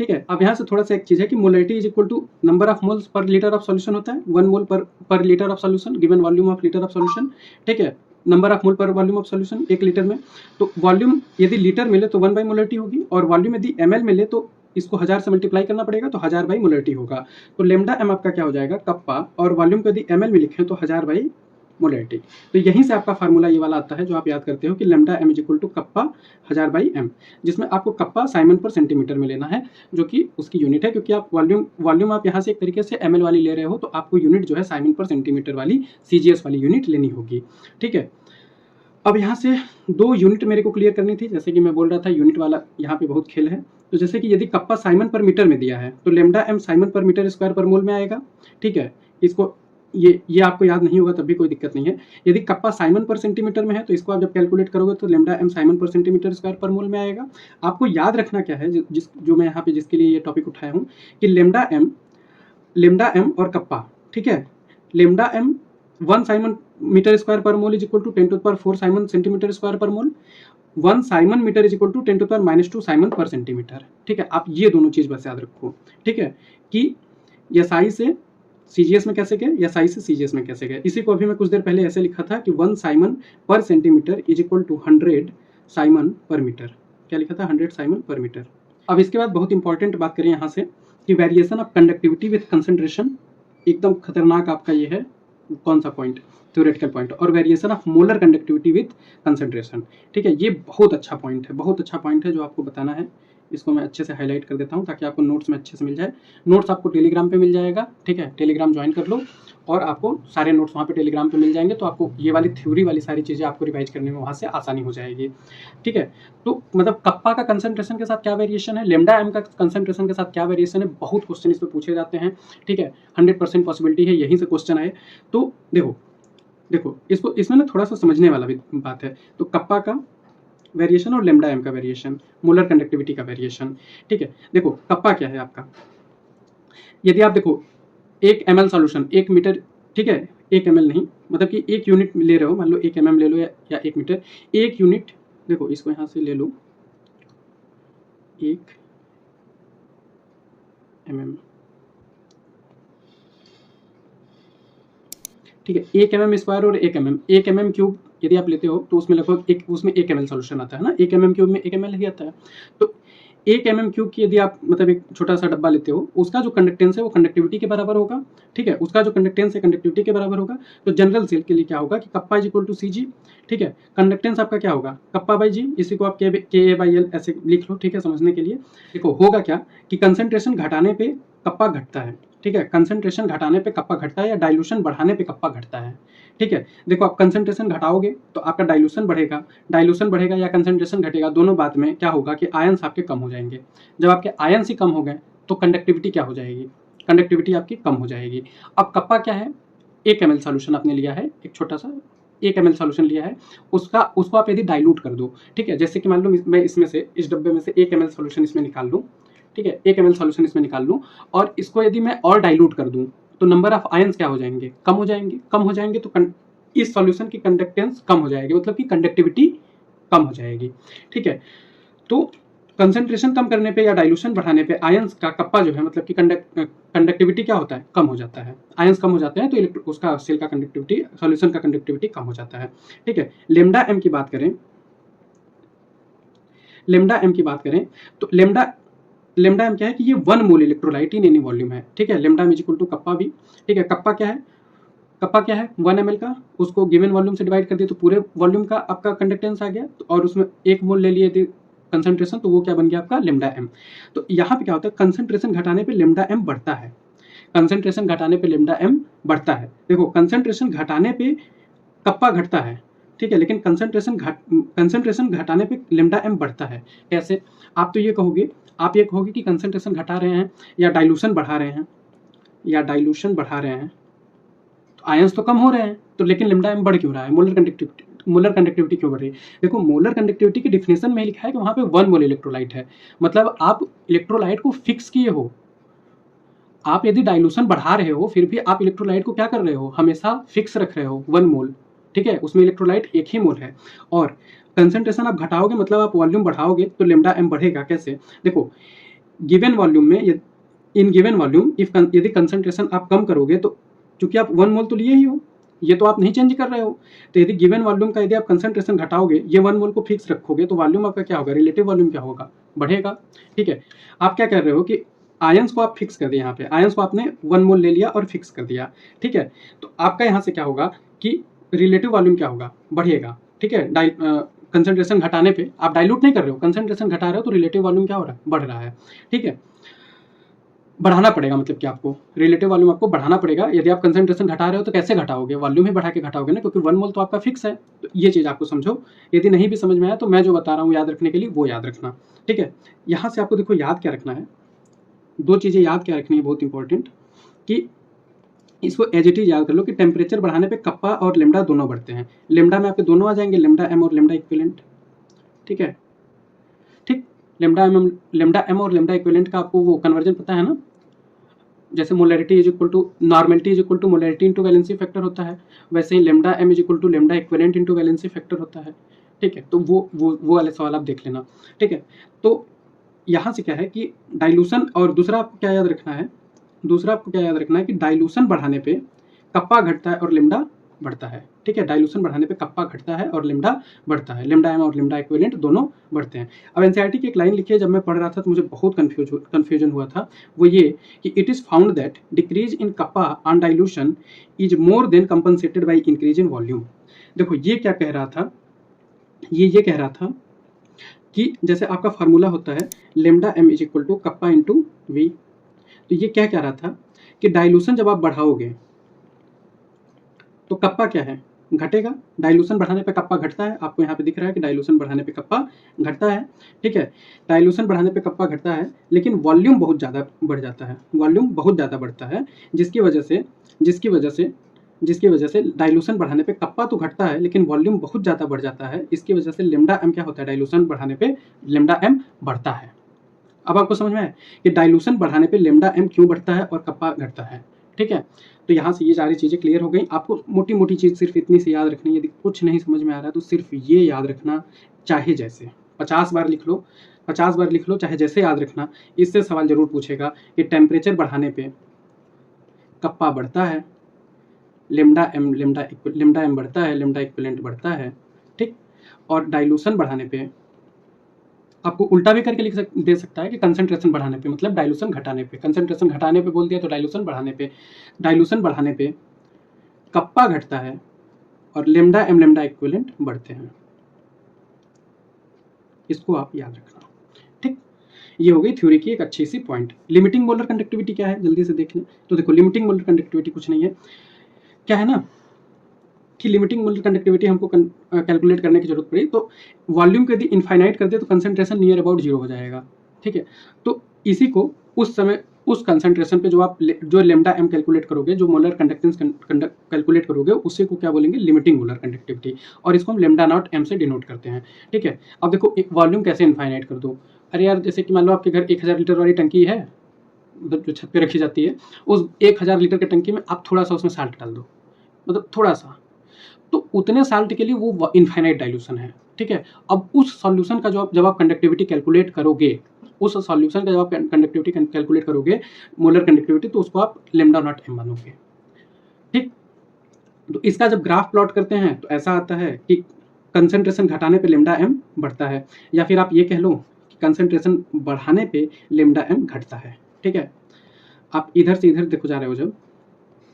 ठीक है, अब यहाँ से थोड़ा सा एक चीज है कि molarity is equal to number of moles पर लीटर ऑफ सॉल्यूशन होता है। 1 मोल पर litre of solution, given volume of litre of solution. ठीक है, नंबर ऑफ मोल पर वॉल्यूम ऑफ सॉल्यूशन 1 लीटर में। तो वॉल्यूम यदि लीटर मिले तो 1 बाई मोलरिटी होगी, और वॉल्यूम यदि ml मिले तो इसको 1000 से मल्टीप्लाई करना पड़ेगा, तो 1000 बाई मोलरिटी होगा। तो लैम्डा m आपका क्या हो जाएगा? कप्पा, और वॉल्यूम को यदि ml में लिखें तो 1000 बाई मोलरिटी। तो यहीं से आपका फार्मूला ये वाला आता है जो आप याद करते हो कि lambda m equal to kappa 1000/m, जिसमें आपको कप्पा साइमन पर सेंटीमीटर में लेना है, जो कि उसकी यूनिट है, क्योंकि आप वॉल्यूम आप यहाँ से एक तरीके से ml वाली ले रहे हो, तो आपको यूनिट जो है साइमन पर सेंटीमीटर वाली CGS वाली यूनिट लेनी होगी। ठीक है, अब यहाँ से 2 यूनिट मेरे को क्लियर करनी थी। जैसे कि मैं बोल रहा था यूनिट वाला यहाँ पे बहुत खेल है। तो जैसे कि यदि कप्पा साइमन पर मीटर में दिया है तो लैम्डा m साइमन पर मीटर स्क्वायर पर मोल में आएगा। ठीक है, इसको ये आपको याद नहीं होगा तब भी कोई दिक्कत नहीं है। यदि कप्पा साइमन पर सेंटीमीटर में है तो इसको आप जब कैलकुलेट करोगे तो लैम्डा m साइमन पर सेंटीमीटर स्क्वायर पर मोल में आएगा। आपको याद रखना क्या है, जो मैं यहाँ पे जिसके लिए ये टॉपिक उठाया हूँ कि लैम्डा m और कप्पा, ठीक है, lambda m 1 siemens metre square per mole is equal to 10⁴ siemens centimetre square per mole, 1 siemens metre is equal to 10⁻² siemens पर सेंटीमीटर। ठीक है, आप ये दोनों चीज बस याद रखो। ठीक है, कि SI से CGS में कैसे गए, SI से CGS में कैसे गए। इसी को अभी मैं कुछ देर पहले ऐसे लिखा था कि 1 साइमन पर centimetre is equal to 100 siemens पर मीटर। क्या लिखा था? 100 साइमन पर मीटर। अब इसके बाद बहुत इंपॉर्टेंट बात करें यहाँ से कि variation of conductivity with concentration, एकदम खतरनाक आपका ये है कौन सा पॉइंट, थ्योरेटिकल पॉइंट, और variation of molar conductivity with concentration. ठीक है, ये बहुत अच्छा पॉइंट है, बहुत अच्छा पॉइंट है जो आपको बताना है। इसको मैं अच्छे से हाईलाइट कर देता हूँ ताकि आपको नोट्स में अच्छे से मिल जाए। नोट्स आपको टेलीग्राम पे मिल जाएगा। ठीक है, टेलीग्राम ज्वाइन कर लो और आपको सारे नोट्स वहाँ पे टेलीग्राम पे मिल जाएंगे, तो आपको ये वाली थ्योरी वाली सारी चीज़ें आपको रिवाइज करने में वहाँ से आसानी हो जाएगी। ठीक है, तो मतलब कप्पा का कंसंट्रेशन के साथ क्या वेरिएशन है, लैम्डा m का कंसंट्रेशन के साथ क्या वेरिएशन है, बहुत क्वेश्चन इस पर पूछे जाते हैं। ठीक है, 100% पॉसिबिलिटी है यहीं से क्वेश्चन आए। तो देखो इसको, इसमें ना थोड़ा सा समझने वाला भी बात है। तो कप्पा का वेरिएशन और लैम्डा m का वेरिएशन, मोलर कंडक्टिविटी का वेरिएशन। ठीक है, देखो कप्पा क्या है आपका, यदि आप देखो 1 ml सॉल्यूशन 1 मीटर, ठीक है, 1 ml नहीं, मतलब कि 1 यूनिट ले रहे हो, मान लो 1 mm ले लो या 1 मीटर, 1 यूनिट, देखो इसको यहाँ से ले लो 1 mm, ठीक है, 1 mm स्क्वायर और 1 mm क्यूब यदि आप लेते हो तो उसमें लगभग उसमें 1 ml सॉल्यूशन आता है ना, 1 mm क्यूब में 1 ml ही आता है। तो 1 mm क्यूब की यदि आप मतलब एक छोटा सा डब्बा लेते हो, उसका जो कंडक्टेंस है वो कंडक्टिविटी के बराबर होगा। ठीक है, उसका जो कंडक्टेंस है कंडक्टिविटी के बराबर होगा। तो जनरल सेल के लिए क्या होगा कि kappa is equal to CG। ठीक है, कंडक्टेंस आपका क्या होगा, कप्पा बाई जी, इसी को आप KA/L ऐसे लिख लो। ठीक है, समझने के लिए देखो होगा क्या कि कंसंट्रेशन घटाने पे कप्पा घटता है। ठीक है, कंसंट्रेशन घटाने पे कप्पा घटता है या डाइल्यूशन बढ़ाने पे कप्पा घटता है। ठीक है, देखो आप कंसंट्रेशन घटाओगे तो आपका डाइल्यूशन बढ़ेगा या कंसंट्रेशन घटेगा, दोनों बात में क्या होगा कि आयंस आपके कम हो जाएंगे। जब आपके आयंस ही कम हो गए तो कंडक्टिविटी क्या हो जाएगी, कंडक्टिविटी आपकी कम हो जाएगी। अब कप्पा क्या है, 1 ml सॉल्यूशन आपने लिया है, एक छोटा सा 1 ml सॉल्यूशन लिया है, उसको आप यदि डाइल्यूट कर दो। ठीक है, जैसे कि मान लो मैं इसमें से, इस डब्बे में से 1 ml सॉल्यूशन इसमें निकाल लूँ। ठीक है, 1 ml सॉल्यूशन इसमें निकाल लूँ और इसको यदि मैं और डाइल्यूट कर दूँ तो नंबर ऑफ आयंस क्या हो जाएंगे, कम हो जाएंगे। तो इस सॉल्यूशन की कंडक्टेंस कम हो जाएगी, मतलब कि कंडक्टिविटी कम हो जाएगी। ठीक है, तो कंसंट्रेशन कम करने पे या डाइल्यूशन बढ़ाने पे आयंस का कप्पा जो है, मतलब कि कंडक्टिविटी क्या होता है, कम हो जाता है। आयंस कम हो जाते हैं तो उसका सेल का कंडक्टिविटी, सॉल्यूशन का कंडक्टिविटी कम हो जाता है। ठीक है, लैम्डा m की बात करें तो लैम्डा m क्या है कि ये 1 mole electrolyte in any volume है। ठीक है, lambda m is equal to kappa भी। ठीक है, कप्पा क्या है 1 ml का, उसको गिवन वॉल्यूम से डिवाइड कर दिया तो पूरे वॉल्यूम का आपका कंडक्टेंस आ गया, और उसमें 1 मोल ले लिए थे कंसंट्रेशन, तो वो क्या बन गया आपका लैम्डा m। तो यहाँ पे क्या होता है, कंसंट्रेशन घटाने पे लैम्डा m बढ़ता है, कंसंट्रेशन घटाने पे लैम्डा m बढ़ता है। देखो कंसंट्रेशन घटाने पे कप्पा घटता है। ठीक है, लेकिन कंसंट्रेशन घटाने पे लैम्डा m बढ़ता है। कैसे, आप ये कहोगे कि कंसंट्रेशन घटा रहे हैं या डाइल्यूशन बढ़ा रहे हैं, तो आयंस तो कम हो रहे हैं, तो लेकिन लैम्डा m बढ़ क्यों रहा है, मोलर कंडक्टिविटी क्यों बढ़ रही है। देखो मोलर कंडक्टिविटी के डिफिनेशन में लिखा है कि वहां पे 1 मोल इलेक्ट्रोलाइट है, मतलब आप इलेक्ट्रोलाइट को फिक्स किए हो। आप यदि डाइल्यूशन बढ़ा रहे हो फिर भी आप इलेक्ट्रोलाइट को क्या कर रहे हो, हमेशा फिक्स रख रहे हो 1 मोल। ठीक है, उसमें इलेक्ट्रोलाइट 1 ही मोल है, और कंसंट्रेशन आप घटाओगे मतलब आप वॉल्यूम बढ़ाओगे तो लैम्डा m बढ़ेगा। कैसे, देखो गिवन वॉल्यूम में, इन गिवन वॉल्यूम यदि कंसंट्रेशन आप कम करोगे तो चूंकि आप 1 मोल तो लिए ही हो, ये तो आप नहीं चेंज कर रहे हो, तो यदि गिवन वॉल्यूम का यदि आप कंसंट्रेशन घटाओगे, ये 1 मोल को फिक्स रखोगे, तो वॉल्यूम आपका क्या होगा, रिलेटिव वॉल्यूम क्या होगा, बढ़ेगा। ठीक है, आप क्या कर रहे हो कि आयंस को आप फिक्स कर दिए, यहाँ पे आयंस को आपने 1 मोल ले लिया और फिक्स कर दिया। ठीक है, तो आपका यहाँ से क्या होगा कि रिलेटिव वॉल्यूम क्या होगा, बढ़ेगा, ठीक है। कंसंट्रेशन घटाने पे आप डाइल्यूट नहीं कर रहे हो, कंसंट्रेशन घटा रहे हो तो रिलेटिव वॉल्यूम क्या हो रहा है, बढ़ रहा है, ठीक है। बढ़ाना पड़ेगा, मतलब कि आपको रिलेटिव वॉल्यूम आपको बढ़ाना पड़ेगा। यदि आप कंसंट्रेशन घटा रहे हो तो कैसे घटाओगे, वॉल्यूम ही बढ़ा के घटाओगे ना, क्योंकि 1 मोल तो आपका फिक्स है। तो ये चीज़ आपको समझो। यदि नहीं भी समझ में आया तो मैं जो बता रहा हूँ याद रखने के लिए वो याद रखना, ठीक है। यहाँ से आपको देखो याद क्या रखना है, 2 चीज़ें याद क्या रखनी है बहुत इंपॉर्टेंट, कि इसको एज इट इज याद कर लो कि टेम्परेचर बढ़ाने पे कप्पा और लेमडा दोनों बढ़ते हैं। लेमडा में आपके दोनों आ जाएंगे, लेमडा एम और लेमडा इक्विवेलेंट, ठीक है। ठीक, लेमडा एम और लेमडा इक्विवेलेंट का आपको वो कन्वर्जन पता है ना, जैसे molarity is equal to normality is equal to molarity into valency factor होता है, वैसे ही lambda M is equal to lambda equivalent into valency factor होता है, ठीक है। तो वो वाले सवाल आप देख लेना, ठीक है। तो यहाँ से क्या है कि डाइल्यूशन, और दूसरा आपको क्या याद रखना है, दूसरा आपको क्या याद रखना है कि डाइल्यूशन बढ़ाने पे कप्पा घटता है और लेमडा बढ़ता है, ठीक है। डाइल्यूशन बढ़ाने पे कप्पा घटता है और लेमडा बढ़ता है, लेमडा एम और लेमडा इक्विवेलेंट दोनों बढ़ते हैं। अब एनसीईआरटी की एक लाइन लिखी है, जब मैं पढ़ रहा था तो मुझे बहुत कन्फ्यूजन हुआ था, वो ये कि it is found that decrease in kappa on dilution is more than compensated by increase in volume. देखो ये क्या कह रहा था, ये कह रहा था कि जैसे आपका फार्मूला होता है lambda M is equal to kappa into V, तो ये क्या कह रहा था कि डाइल्यूशन जब आप बढ़ाओगे तो कप्पा क्या है, घटेगा। डाइल्यूशन बढ़ाने पे कप्पा घटता है, आपको यहाँ पे दिख रहा है कि डाइल्यूशन बढ़ाने पे कप्पा घटता है, ठीक है। डाइल्यूशन बढ़ाने पे कप्पा घटता है, लेकिन वॉल्यूम बहुत ज़्यादा बढ़ जाता है, वॉल्यूम बहुत ज़्यादा बढ़ता है, जिसकी वजह से डाइल्यूशन बढ़ाने पे कप्पा तो घटता है लेकिन वॉल्यूम बहुत ज़्यादा बढ़ जाता है। इसकी वजह से लेमडा एम क्या होता है, डाइल्यूशन बढ़ाने पे लेमडा एम बढ़ता है। अब आपको समझ में आया कि डाइल्यूशन बढ़ाने पे लेमडा एम क्यों बढ़ता है और कप्पा घटता है, ठीक है। तो यहाँ से ये सारी चीज़ें क्लियर हो गई। आपको मोटी मोटी चीज़ सिर्फ इतनी सी याद रखनी है, यदि कुछ नहीं समझ में आ रहा है तो सिर्फ ये याद रखना, चाहे जैसे 50 बार लिख लो, 50 बार लिख लो, चाहे जैसे याद रखना। इससे सवाल जरूर पूछेगा कि टेम्परेचर बढ़ाने पे कप्पा बढ़ता है, लेमडा एम बढ़ता है, लेमडा इक्विवेलेंट बढ़ता है, ठीक। और डाइल्यूशन बढ़ाने पे आपको उल्टा भी करके दे सकता है कि कंसंट्रेशन बढ़ाने पे, मतलब डाइल्यूशन घटाने पे। कंसंट्रेशन घटाने पे बोल दिया तो डाइल्यूशन बढ़ाने पे कप्पा घटता है और लेमडा एम लेमडा इक्विवेलेंट बढ़ते हैं। इसको आप याद रखना, ठीक। ये हो गई थ्योरी की एक अच्छी सी पॉइंट। लिमिटिंग मोलर कंडक्टिविटी क्या है, जल्दी से देख लें। तो देखो लिमिटिंग मोलर कंडक्टिविटी कुछ नहीं है, क्या है ना कि लिमिटिंग मोलर कंडक्टिविटी हमको कैलकुलेट करने की जरूरत पड़ी तो वॉल्यूम को यदि इनफाइनाइट कर दे तो कंसंट्रेशन नियर अबाउट 0 हो जाएगा, ठीक है। तो इसी को उस समय उस कंसंट्रेशन पे जो लेमडा एम कैलकुलेट करोगे, जो मोलर कंडक्टेंस कैलकुलेट करोगे, उसी को क्या बोलेंगे, लिमिटिंग मोलर कंडक्टिविटी, और इसको हम लेमडा नॉट एम से डिनोट करते हैं, ठीक है। अब देखो एक वॉल्यूम कैसे इनफाइनाइट कर दो, अरे यार जैसे कि मान लो आपके घर 1000 लीटर वाली टंकी है, मतलब जो छत पे रखी जाती है, उस 1000 लीटर की टंकी में आप थोड़ा सा उसमें साल्ट डाल दो, मतलब थोड़ा सा, तो उतने साल्ट के लिए वो इनफाइनाइट डाइल्यूशन है, ठीक है। अब उस सॉल्यूशन का जब आप कंडक्टिविटी कैलकुलेट करोगे, उस सॉल्यूशन का जब आप कंडक्टिविटी कैलकुलेट करोगे, मोलर कंडक्टिविटी, तो उसको आप लेमडा नॉट एम मानोगे, ठीक। तो इसका जब ग्राफ प्लॉट करते हैं तो ऐसा आता है कि कंसंट्रेशन घटाने पे लेमडा एम बढ़ता है, या फिर आप ये कह लो कि कंसंट्रेशन बढ़ाने पे लेमडा एम घटता है, ठीक है। आप इधर से इधर देखो जा रहे हो, जब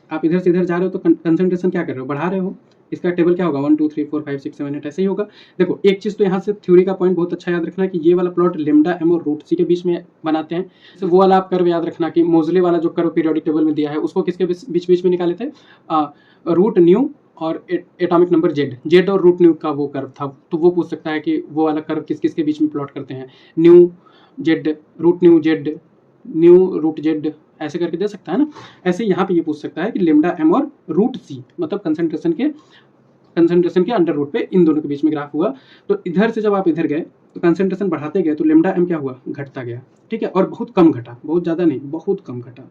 आप इधर से इधर जा रहे हो तो कंसंट्रेशन क्या कर रहे हो, बढ़ा रहे हो। इसका टेबल क्या होगा, 1 2 3 4 5 6 7 8 ऐसे ही होगा। देखो एक चीज़ तो यहाँ से थ्योरी का पॉइंट बहुत अच्छा याद रखना है कि ये वाला प्लॉट लेमडा एम और रूट सी के बीच में बनाते हैं। तो वो वाला आप कर्व याद रखना कि मोजले वाला जो कर्व पीरियोडिक टेबल में दिया है उसको किसके बीच में निकाले थे, रूट न्यू और एटॉमिक नंबर जेड और रूट न्यू का वो कर्व था। तो वो पूछ सकता है कि वो वाला कर्व किस किस के बीच में प्लॉट करते हैं, nu Z, root nu Z, nu root Z, ऐसे करके दे सकता है ना। ऐसे यहाँ पे ये पूछ सकता है कि लेमडा एम और रूट सी, मतलब कंसंट्रेशन के अंडर रूट पे इन दोनों के बीच में ग्राफ हुआ। तो इधर से जब आप इधर गए तो कंसंट्रेशन बढ़ाते गए तो लेमडा एम क्या हुआ, घटता गया, ठीक है। और बहुत कम घटा, बहुत ज़्यादा नहीं, बहुत कम घटा,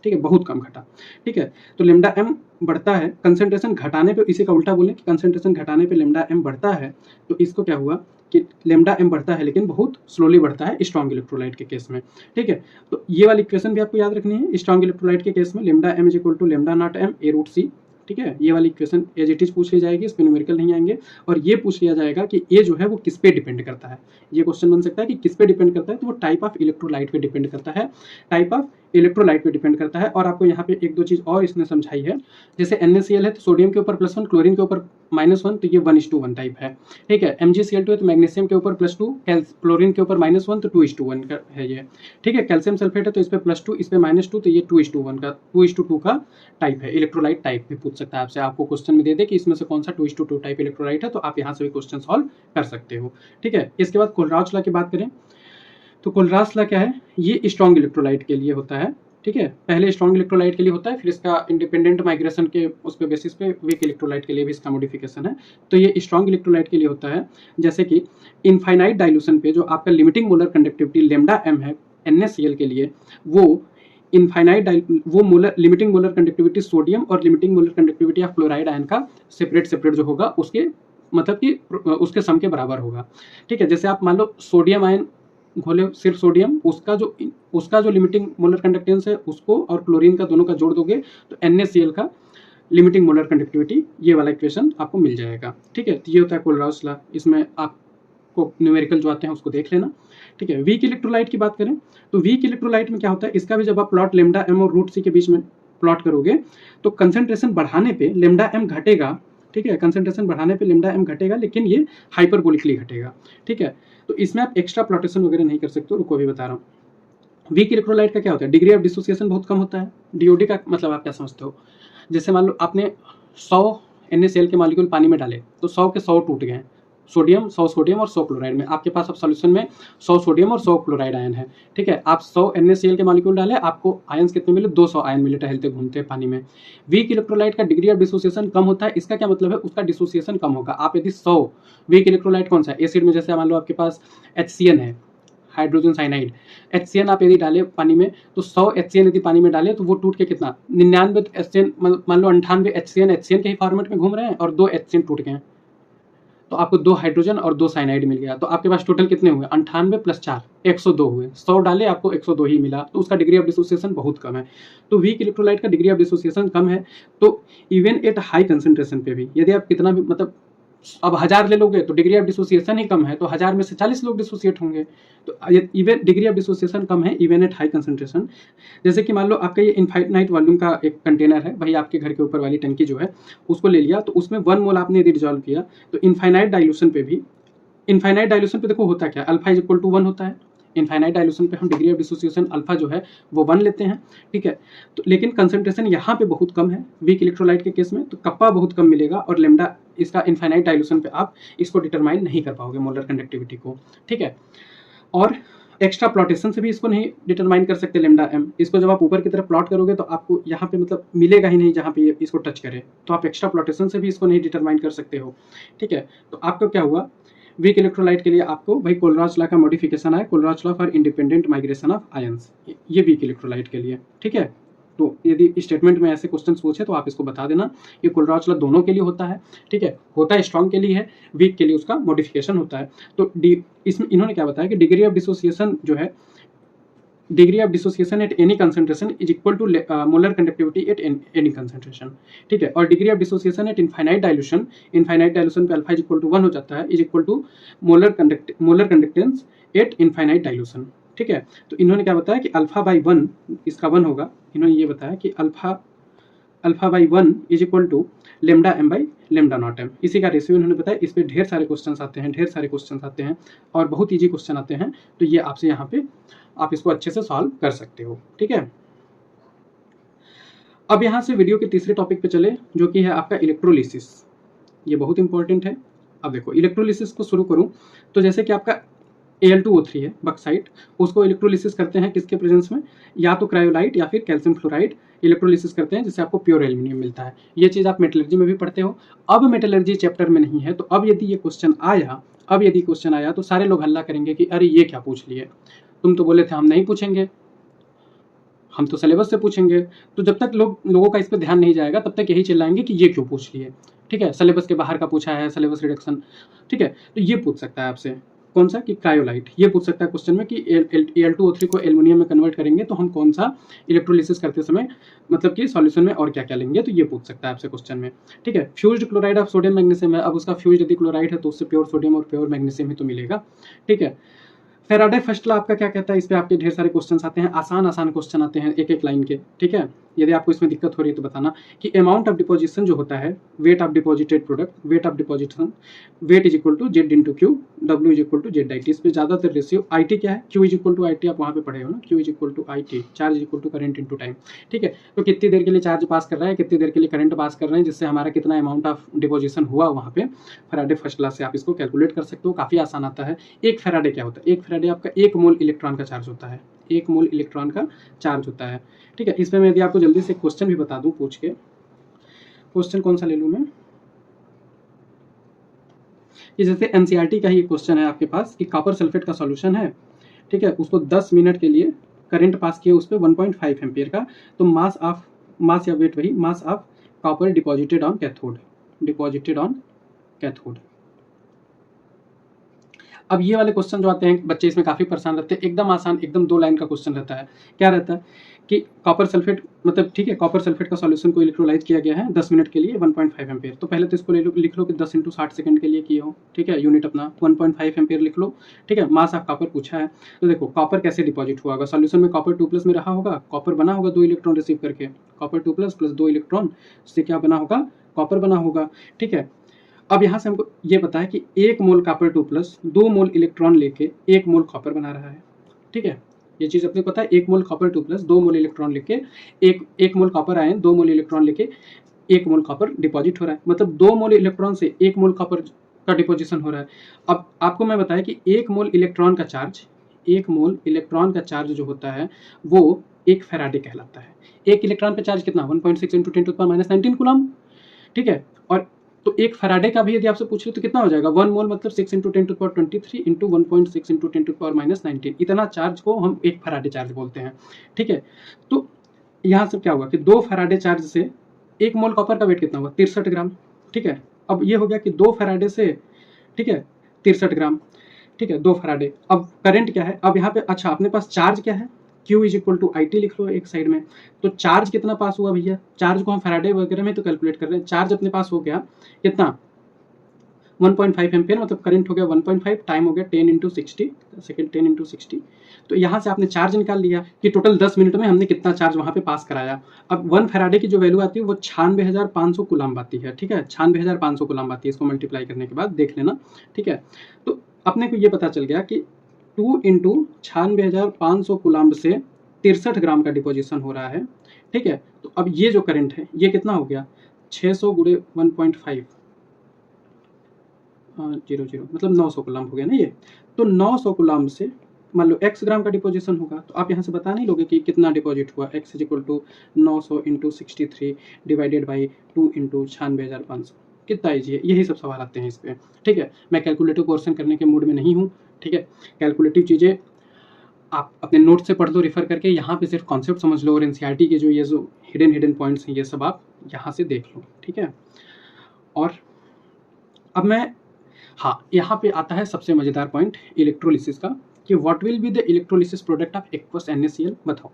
ठीक है, बहुत कम घटा, ठीक है। तो लेमडा एम बढ़ता है, कंसंट्रेशन घटाने पे, इसी का उल्टा बोलें कि कंसंट्रेशन घटाने पे लेमडा एम बढ़ता है, तो इसको क्या हुआ कि लेमडा एम बढ़ता है लेकिन बहुत स्लोली बढ़ता है स्ट्रॉन्ग इलेक्ट्रोलाइट के केस में, ठीक है। तो ये वाली इक्वेशन भी आपको याद रखनी है। स्ट्रॉन्ग इलेक्ट्रोलाइट के केस में lambda M is equal to lambda not M A root C, ठीक है। ये वाली इक्वेशन एज इट इज पूछ ली जाएगी, इस पर न्यूमेरिकल नहीं आएंगे। और ये पूछ लिया जाएगा कि ए जो है वो किस पे डिपेंड करता है। ये क्वेश्चन बन सकता है कि किस पे डिपेंड करता है, तो वो टाइप ऑफ इलेक्ट्रोलाइट पे डिपेंड करता है। टाइप ऑफ इलेक्ट्रोलाइट पे डिपेंड करता है। और आपको यहाँ पे एक दो चीज़ और इसने समझाई है, जैसे NaCl है तो सोडियम के ऊपर +1, क्लोरीन के ऊपर -1, तो ये 1:1 टाइप है, ठीक है। MgCl2 है तो मैग्नीशियम के ऊपर +2, क्लोरीन के ऊपर -1, तो 2:1 का है ये, ठीक है। कैल्शियम सल्फेट है तो इस पे +2, इस पे -2, तो ये 2:1 का 2:2 का टाइप है। इलेक्ट्रोलाइट टाइप भी पूछ सकता है आपसे, आपको क्वेश्चन में दे दे कि इसमें से कौन सा 2:2 टाइप इलेक्ट्रोलाइट है, तो आप यहाँ से भी क्वेश्चन सॉल्व कर सकते हो, ठीक है। इसके बाद कोलराज लॉ की बात करें तो कोलराज लॉ क्या है, ये स्ट्रॉन्ग इलेक्ट्रोलाइट के लिए होता है, ठीक है। पहले स्ट्रॉन्ग इलेक्ट्रोलाइट के लिए होता है, फिर इसका इंडिपेंडेंट माइग्रेशन के उस पे बेसिस पे वीक इलेक्ट्रोलाइट के लिए भी इसका मॉडिफिकेशन है। तो ये स्ट्रॉन्ग इलेक्ट्रोलाइट के लिए होता है, जैसे कि इनफाइनाइट डाइल्यूशन पे जो आपका limiting molar conductivity lambda m है NaCl के लिए, वो molar limiting molar conductivity sodium और limiting molar conductivity of chloride ion का सेपरेट जो होगा उसके मतलब कि उसके सम के बराबर होगा, ठीक है। जैसे आप मान लो सोडियम आयन घोले, सिर्फ सोडियम, उसका जो लिमिटिंग मोलर कंडक्टेंस है उसको और क्लोरीन का दोनों का जोड़ दोगे तो NaCl का लिमिटिंग मोलर कंडक्टिविटी, ये वाला इक्वेशन आपको मिल जाएगा, ठीक है। तो ये होता है कोलराज लॉ, इसमें आपको न्यूमेरिकल जो आते हैं उसको देख लेना, ठीक है। वीक इलेक्ट्रोलाइट की बात करें तो वीक इलेक्ट्रोलाइट में क्या होता है, इसका भी जब आप प्लॉट लैम्डा m और √c के बीच में प्लॉट करोगे तो कंसंट्रेशन बढ़ाने पे लैम्डा m घटेगा, ठीक है। कंसंट्रेशन बढ़ाने पे लैम्डा m घटेगा, लेकिन ये हाइपरबोलिकली घटेगा, ठीक है। तो इसमें आप एक्स्ट्रा प्लॉटेशन वगैरह नहीं कर सकते, रुको भी बता रहा हूँ। वीक इलेक्ट्रोलाइट का क्या होता है, डिग्री ऑफ डिसोसिएशन बहुत कम होता है। DOD का मतलब आप क्या समझते हो, जैसे मान लो आपने 100 NaCl के मॉलिक्यूल पानी में डाले तो 100 के 100 टूट गए, 100 सोडियम और 100 क्लोराइड में, आपके पास अब सॉल्यूशन में 100 सोडियम और 100 क्लोराइड आयन है, ठीक है। आप 100 NaCl के मॉलिक्यूल डाले, आपको आयंस कितने मिले, 200 आयन मिले टहलते घूमते पानी में। वीक इलेक्ट्रोलाइट का डिग्री ऑफ डिसोसिएशन कम होता है, इसका क्या मतलब है, उसका डिसोसिएशन कम होगा। आप यदि 100 वीक इलेक्ट्रोलाइट कौन सा है, एसिड में जैसे मान लो आपके पास HCN है, हाइड्रोजन साइनाइड, HCN आप यदि डाले पानी में तो 100 HCN यदि पानी में डाले तो वो टूट के कितना 99 HCN, मान लो 98 HCN के ही फॉर्मेट में घूम रहे हैं और 2 HCN टूट गए, तो आपको 2 हाइड्रोजन और 2 साइनाइड मिल गया। तो आपके पास टोटल कितने हुए, 98 + 4 102 हुए। 100 डाले आपको 102 ही मिला, तो उसका डिग्री ऑफ डिसोसिएशन बहुत कम है। तो वीक इलेक्ट्रोलाइट का डिग्री ऑफ डिसोसिएशन कम है, तो इवन एट हाई कंसंट्रेशन पे भी यदि आप कितना भी मतलब अब 1000 ले लोगे तो डिग्री ऑफ डिसोसिएशन ही कम है, तो 1000 में से 40 लोग डिसोसिएट होंगे, तो इवन डिग्री ऑफ डिसोसिएशन कम है इवन एट हाई कंसंट्रेशन। जैसे कि मान लो आपका ये इनफाइनाइट वॉल्यूम का एक कंटेनर है, भाई आपके घर के ऊपर वाली टंकी जो है उसको ले लिया, तो उसमें 1 मोल आपने यदि डिजॉल्व किया, तो इनफाइनाइट डाइल्यूशन पे देखो होता क्या, अल्फा = 1 होता है। इनफाइनाइट डाइल्यूशन पे हम डिग्री ऑफ डिसोसिएशन अल्फा जो है वो 1 लेते हैं, ठीक है। तो लेकिन कंसंट्रेशन यहाँ पे बहुत कम है वीक इलेक्ट्रोलाइट के केस में, तो कप्पा बहुत कम मिलेगा और लैम्डा इसका इनफाइनाइट डाइल्यूशन पे आप इसको डिटरमाइन नहीं कर पाओगे मोलर कंडक्टिविटी को, ठीक है। और एक्स्ट्रा प्लॉटेशन से भी इसको नहीं डिटरमाइन कर सकते लैम्डा m, इसको जब आप ऊपर की तरफ प्लॉट करोगे तो आपको यहाँ पे मतलब मिलेगा ही नहीं जहाँ पे ये इसको टच करे, तो आप एक्स्ट्रा प्लॉटेशन से भी इसको नहीं डिटरमाइन कर सकते हो, ठीक है। तो आपका क्या हुआ, वीक इलेक्ट्रोलाइट के लिए आपको भाई कोलराज लॉ का मॉडिफिकेशन आया, Kohlrausch law for independent migration of ions, ये वीक इलेक्ट्रोलाइट के लिए, ठीक है। तो यदि स्टेटमेंट में ऐसे क्वेश्चन पूछे तो आप इसको बता देना, ये कोलराज लॉ दोनों के लिए होता है, ठीक है। होता है स्ट्रॉन्ग के लिए है, वीक के लिए उसका मॉडिफिकेशन होता है। तो इसमें इन्होंने क्या बताया कि डिग्री ऑफ डिसोसिएशन जो है, degree of dissociation at any concentration is equal to molar conductivity at any concentration, ठीक है। और degree of dissociation at infinite dilution पे अल्फा = 1 हो जाता है, is equal to molar conductance at infinite dilution, ठीक है। तो इन्होंने क्या बताया कि α/1 इसका 1 होगा, इन्होंने ये बताया कि α/1 इज इक्वल टू λm/λ0m, इसी का रेशियो इन्होंने बताया। इस पे ढेर सारे क्वेश्चन आते हैं और बहुत ईजी क्वेश्चन आते हैं, तो ये आपसे यहाँ पे आप इसको अच्छे से सॉल्व कर सकते हो, ठीक है। अब यहाँ से वीडियो के तीसरे टॉपिक पे चले, जो कि है आपका इलेक्ट्रोलिसिस। ये बहुत इंपॉर्टेंट है। अब देखो इलेक्ट्रोलिसिस को शुरू करूँ तो जैसे कि आपका Al2O3 है बक्साइट, उसको इलेक्ट्रोलिसिस करते हैं किसके प्रेजेंस में, या तो क्रायोलाइट या फिर कैल्शियम फ्लोराइड इलेक्ट्रोलिसिस करते हैं, जिससे आपको प्योर एल्यूमिनियम मिलता है। ये चीज़ आप मेटलर्जी में भी पढ़ते हो। अब मेटलर्जी चैप्टर में नहीं है, तो अब यदि क्वेश्चन आया तो सारे लोग हल्ला करेंगे कि अरे ये क्या पूछ लिए, तुम तो बोले थे हम नहीं पूछेंगे, हम तो सिलेबस से पूछेंगे। तो जब तक लोगों का इस पर ध्यान नहीं जाएगा तब तक यही चिल्लाएंगे कि ये क्यों पूछ लिए, ठीक है। सिलेबस के बाहर का पूछा है, सिलेबस रिडक्शन, ठीक है। तो ये पूछ सकता है आपसे कौन सा, कि क्रायोलाइट। ये पूछ सकता है क्वेश्चन में कि Al2O3 को एल्युमिनियम में कन्वर्ट करेंगे तो हम कौन सा इलेक्ट्रोलिसिस करते समय मतलब कि सॉल्यूशन में और क्या क्या लेंगे, तो ये पूछ सकता है आपसे क्वेश्चन में, ठीक है। Fused chloride of sodium magnesium है, अब उसका फ्यूज यदि क्लोराइड है तो उससे प्योर सोडियम और प्योर मैग्नीशियम ही तो मिलेगा, ठीक है। फैराडे फर्स्ट लॉ आपका क्या कहता है, इस पे आपके ढेर सारे क्वेश्चंस आते हैं, आसान क्वेश्चन आते हैं एक एक लाइन के, ठीक है। यदि आपको इसमें दिक्कत हो रही है तो बताना कि अमाउंट ऑफ डिपोजिशन जो होता है, weight of deposited product, weight of deposition, weight is equal to Z into Q, W is equal to Z I T. इस पर ज़्यादातर रेशियो आई टी क्या है, Q is equal to I T, आप वहाँ पे पढ़े हो ना, Q is equal to I T, charge is equal to current into time, ठीक है। तो कितनी देर के लिए चार्ज पास कर रहा है, कितनी देर के लिए करंट पास कर रहे हैं, जिससे हमारा कितना अमाउंट ऑफ डिपोजिशन हुआ वहाँ पे, फैराडे फर्स्ट लॉ से आप इसको कैलकुलेट कर सकते हो, काफ़ी आसान आता है। एक फैराडे क्या होता है, एक फैराडे आपका 1 मोल इलेक्ट्रॉन का चार्ज होता है, 1 मोल इलेक्ट्रॉन का चार्ज होता है, ठीक है। इसमें मैं यदि आपको जल्दी से क्वेश्चन भी बता दूं पूछ के, क्वेश्चन कौन सा ले लूं मैं, ये जैसे एनसीईआरटी का ही क्वेश्चन है आपके पास कि कॉपर सल्फेट का सॉल्यूशन है, ठीक है, उसको 10 मिनट के लिए करंट पास किया उस पर 1.5 एम्पियर का, तो मास या वेट वही, mass of copper deposited on cathode, deposited on cathode. अब ये वाले क्वेश्चन जो आते हैं बच्चे इसमें काफ़ी परेशान रहते हैं, एकदम आसान, एकदम 2 लाइन का क्वेश्चन रहता है। क्या रहता है कि कॉपर सल्फेट, मतलब ठीक है, कॉपर सल्फेट का सॉल्यूशन को इलेक्ट्रोलाइज किया गया है 10 मिनट के लिए 1.5 एम्पियर। तो पहले तो इसको लिख लो कि 10 × 60 सेकंड के लिए किए हो, ठीक है, यूनिट अपना 1.5 एम्पियर लिख लो, ठीक है। मास ऑफ कॉपर पूछा है, तो देखो कॉपर कैसे डिपॉजिट हुआ होगा, सॉल्यूशन में कॉपर 2+ में रहा होगा, कॉपर बना होगा 2 इलेक्ट्रॉन रिसीव करके, कॉपर 2+ + 2 इलेक्ट्रॉन से क्या बना होगा, कॉपर बना होगा, ठीक है। अब यहाँ से हमको ये पता है कि 1 मोल कॉपर 2+ 2 मोल इलेक्ट्रॉन लेके 1 मोल कॉपर बना रहा है, ठीक है। ये चीज़ अपने को पता है, 1 मोल कॉपर 2+ 2 मोल इलेक्ट्रॉन लेके एक मोल कॉपर आए, 2 मोल इलेक्ट्रॉन लेके 1 मोल कॉपर डिपॉजिट हो रहा है, मतलब 2 मोल इलेक्ट्रॉन से 1 मोल कॉपर का डिपोजिशन हो रहा है। अब आपको मैं बताया कि 1 मोल इलेक्ट्रॉन का चार्ज, 1 मोल इलेक्ट्रॉन का चार्ज जो होता है वो 1 फैराडे कहलाता है। 1 इलेक्ट्रॉन का चार्ज कितना, 1.6 × 10⁻⁻19 कूलम, ठीक है। और तो 1 फैराडे का भी यदि आपसे पूछ ले तो कितना हो जाएगा, 1 मोल मतलब 6 × 10⁻23 × 1.6 × 10⁻⁻19, इतना चार्ज को हम 1 फैराडे चार्ज बोलते हैं, ठीक है। तो यहाँ से क्या हुआ कि 2 फैराडे चार्ज से 1 मोल कॉपर का वेट कितना हुआ, 63 ग्राम, ठीक है। अब ये हो गया कि 2 फैराडे से, ठीक है, 63 ग्राम, ठीक है, 2 फैराडे। अब करंट क्या है, अब यहाँ पे अच्छा अपने पास चार्ज क्या है, Q is equal to IT लिख लो एक साइड में। तो चार्ज कितना पास हुआ भैया, चार्ज को हम फैराडे वगैरह में तो कैलकुलेट कर रहे हैं, चार्ज अपने पास हो गया कितना, 1.5 एम्पियर, मतलब करंट हो गया 1.5, टाइम हो गया 10 × 60 सेकेंड, 10 × 60। तो यहाँ से आपने चार्ज निकाल लिया कि टोटल 10 मिनट में हमने कितना चार्ज वहाँ पे पास कराया। अब 1 फैराडे की जो वैल्यू आती है वो 96,500 कूलम्ब आती है, ठीक है, 96,500 कूलम्ब आती है, इसको मल्टीप्लाई करने के बाद देख लेना, ठीक है। तो अपने को ये पता चल गया कि 2 × 96,500 कूलम्ब से 63 ग्राम का डिपोजिशन हो रहा है, ठीक है। तो अब ये जो करंट है ये कितना हो गया, 600 × 1.5 00, मतलब 900 कूलम्ब हो गया ना ये। तो 900 कूलम्ब से मान लो x ग्राम का डिपोजिशन होगा, तो आप यहाँ से बता नहीं लोगे कि कितना डिपॉजिट हुआ, x is equal to 900 × 63 divided by 2 × 96,500, कितना ईजी है। यही सब सवाल आते हैं इस पर, ठीक है। मैं कैलकुलेटिव पोर्शन करने के मूड में नहीं हूँ, ठीक है। कैलकुलेटिव चीज़ें आप अपने नोट से पढ़ लो रिफर करके, यहाँ पे सिर्फ कॉन्सेप्ट समझ लो, और एनसीईआरटी के जो ये जो हिडन पॉइंट्स हैं ये सब आप यहाँ से देख लो, ठीक है। और अब मैं, हाँ, यहाँ पे आता है सबसे मज़ेदार पॉइंट इलेक्ट्रोलिसिस का, कि what will be the electrolysis product of aqueous NaCl, बताओ।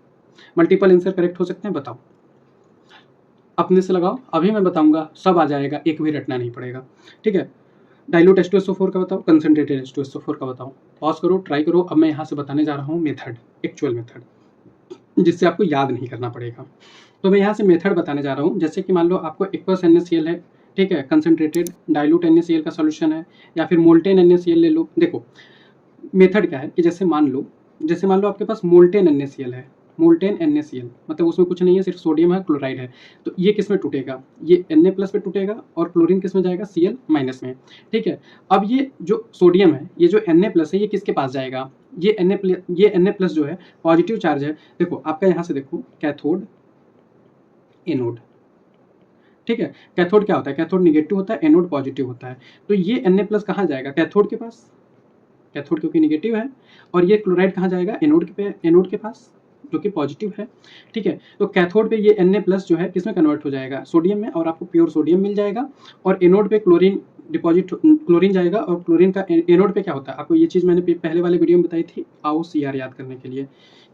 मल्टीपल आंसर करेक्ट हो सकते हैं, बताओ, अपने से लगाओ, अभी मैं बताऊंगा सब आ जाएगा, एक भी रटना नहीं पड़ेगा, ठीक है। डाइल्यूट H2SO4 का बताओ, कंसनट्रेटेड H2SO4 का बताओ। पॉज करो, ट्राई करो। अब मैं यहाँ से बताने जा रहा हूँ मेथड, एक्चुअल मेथड, जिससे आपको याद नहीं करना पड़ेगा। तो मैं यहाँ से मेथड बताने जा रहा हूँ, जैसे कि मान लो आपको एक्वस NaCl है, ठीक है, कंसनट्रेटेड डाइल्यूट NaCl का सॉल्यूशन है, या फिर मोल्टेन NaCl ले लो। देखो मेथड क्या है कि जैसे मान लो आपके पास मोल्टेन NaCl है, मोल्टेन NaCl मतलब उसमें कुछ नहीं है, सिर्फ सोडियम है, क्लोराइड है। तो ये किस में टूटेगा, ये Na+ पे टूटेगा, और क्लोरीन किस में जाएगा, Cl- में, ठीक है। अब ये जो सोडियम है, ये जो Na+ है, ये किसके पास जाएगा, ये Na+ जो है पॉजिटिव चार्ज है। देखो आपका यहाँ से देखो, कैथोड एनोड, ठीक है। कैथोड क्या होता है, कैथोड निगेटिव होता है, एनोड पॉजिटिव होता है। तो ये Na+ कहाँ जाएगा, कैथोड के पास, कैथोड क्योंकि निगेटिव है, और ये क्लोराइड कहाँ जाएगा, एनोड के पास जो कि पॉजिटिव है, ठीक है। तो कैथोड पे ये Na+ जो है किसमें कन्वर्ट हो जाएगा, सोडियम में, और आपको प्योर सोडियम मिल जाएगा। और एनोड पे क्लोरीन जाएगा, और क्लोरीन का एनोड पे क्या होता है, आपको ये चीज़ मैंने पहले वाले वीडियो में बताई थी, आओ CR याद करने के लिए,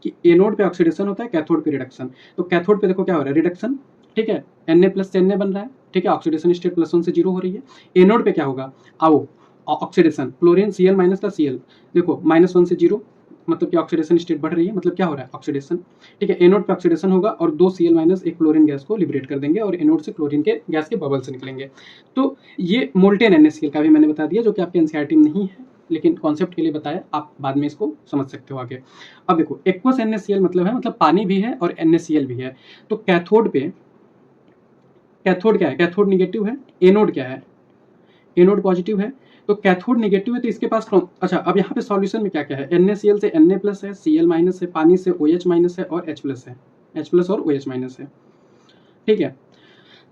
कि एनोड पे ऑक्सीडेशन होता है, कैथोड पे रिडक्शन। तो कैथोड पे देखो क्या हो रहा है, रिडक्शन, ठीक है, Na+ से Na बन रहा है, ठीक है, ऑक्सीडेशन स्टेट +1 से 0 हो रही है। एनोड पे क्या होगा, आओ ऑक्सीडेशन, क्लोरीन Cl- का Cl, देखो -1 से 0, मतलब कि ऑक्सीडेशन स्टेट बढ़ रही है, मतलब क्या हो रहा है, ऑक्सीडेशन। ठीक है, एनोड पे ऑक्सीडेशन होगा और 2 Cl माइनस एक क्लोरीन गैस को लिबरेट कर देंगे और एनोड से क्लोरीन के गैस के बबल्स निकलेंगे। तो ये मोल्टेन NaCl का भी मैंने बता दिया, जो कि आपके एनसीईआरटी में नहीं है, लेकिन कॉन्सेप्ट के लिए बताया, आप बाद में इसको समझ सकते हो आगे। अब देखो एक्वस NaCl मतलब है, मतलब पानी भी है और NaCl भी है। तो कैथोड पे, कैथोड क्या है, कैथोड निगेटिव है, एनोड क्या है, एनोड पॉजिटिव है। तो कैथोड नेगेटिव है तो इसके पास अच्छा, अब यहाँ पे सॉल्यूशन में क्या क्या है, NaCl से Na प्लस है, Cl माइनस है, पानी से OH माइनस है और H प्लस है, H प्लस और OH माइनस है। ठीक है,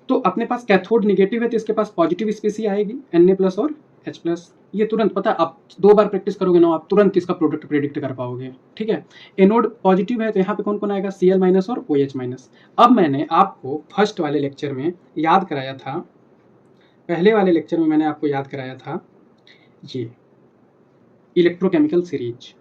तो अपने पास कैथोड निगेटिव है तो इसके पास पॉजिटिव स्पीसी आएगी, Na प्लस और H प्लस। ये तुरंत पता है, आप 2 बार प्रैक्टिस करोगे ना, आप तुरंत इसका प्रोडक्ट प्रेडिक्ट कर पाओगे। ठीक है, एनोड पॉजिटिव है तो यहाँ पे कौन कौन आएगा, Cl माइनस और OH माइनस। अब मैंने आपको फर्स्ट वाले लेक्चर में याद कराया था, पहले वाले लेक्चर में मैंने आपको याद कराया था ये इलेक्ट्रोकेमिकल सीरीज,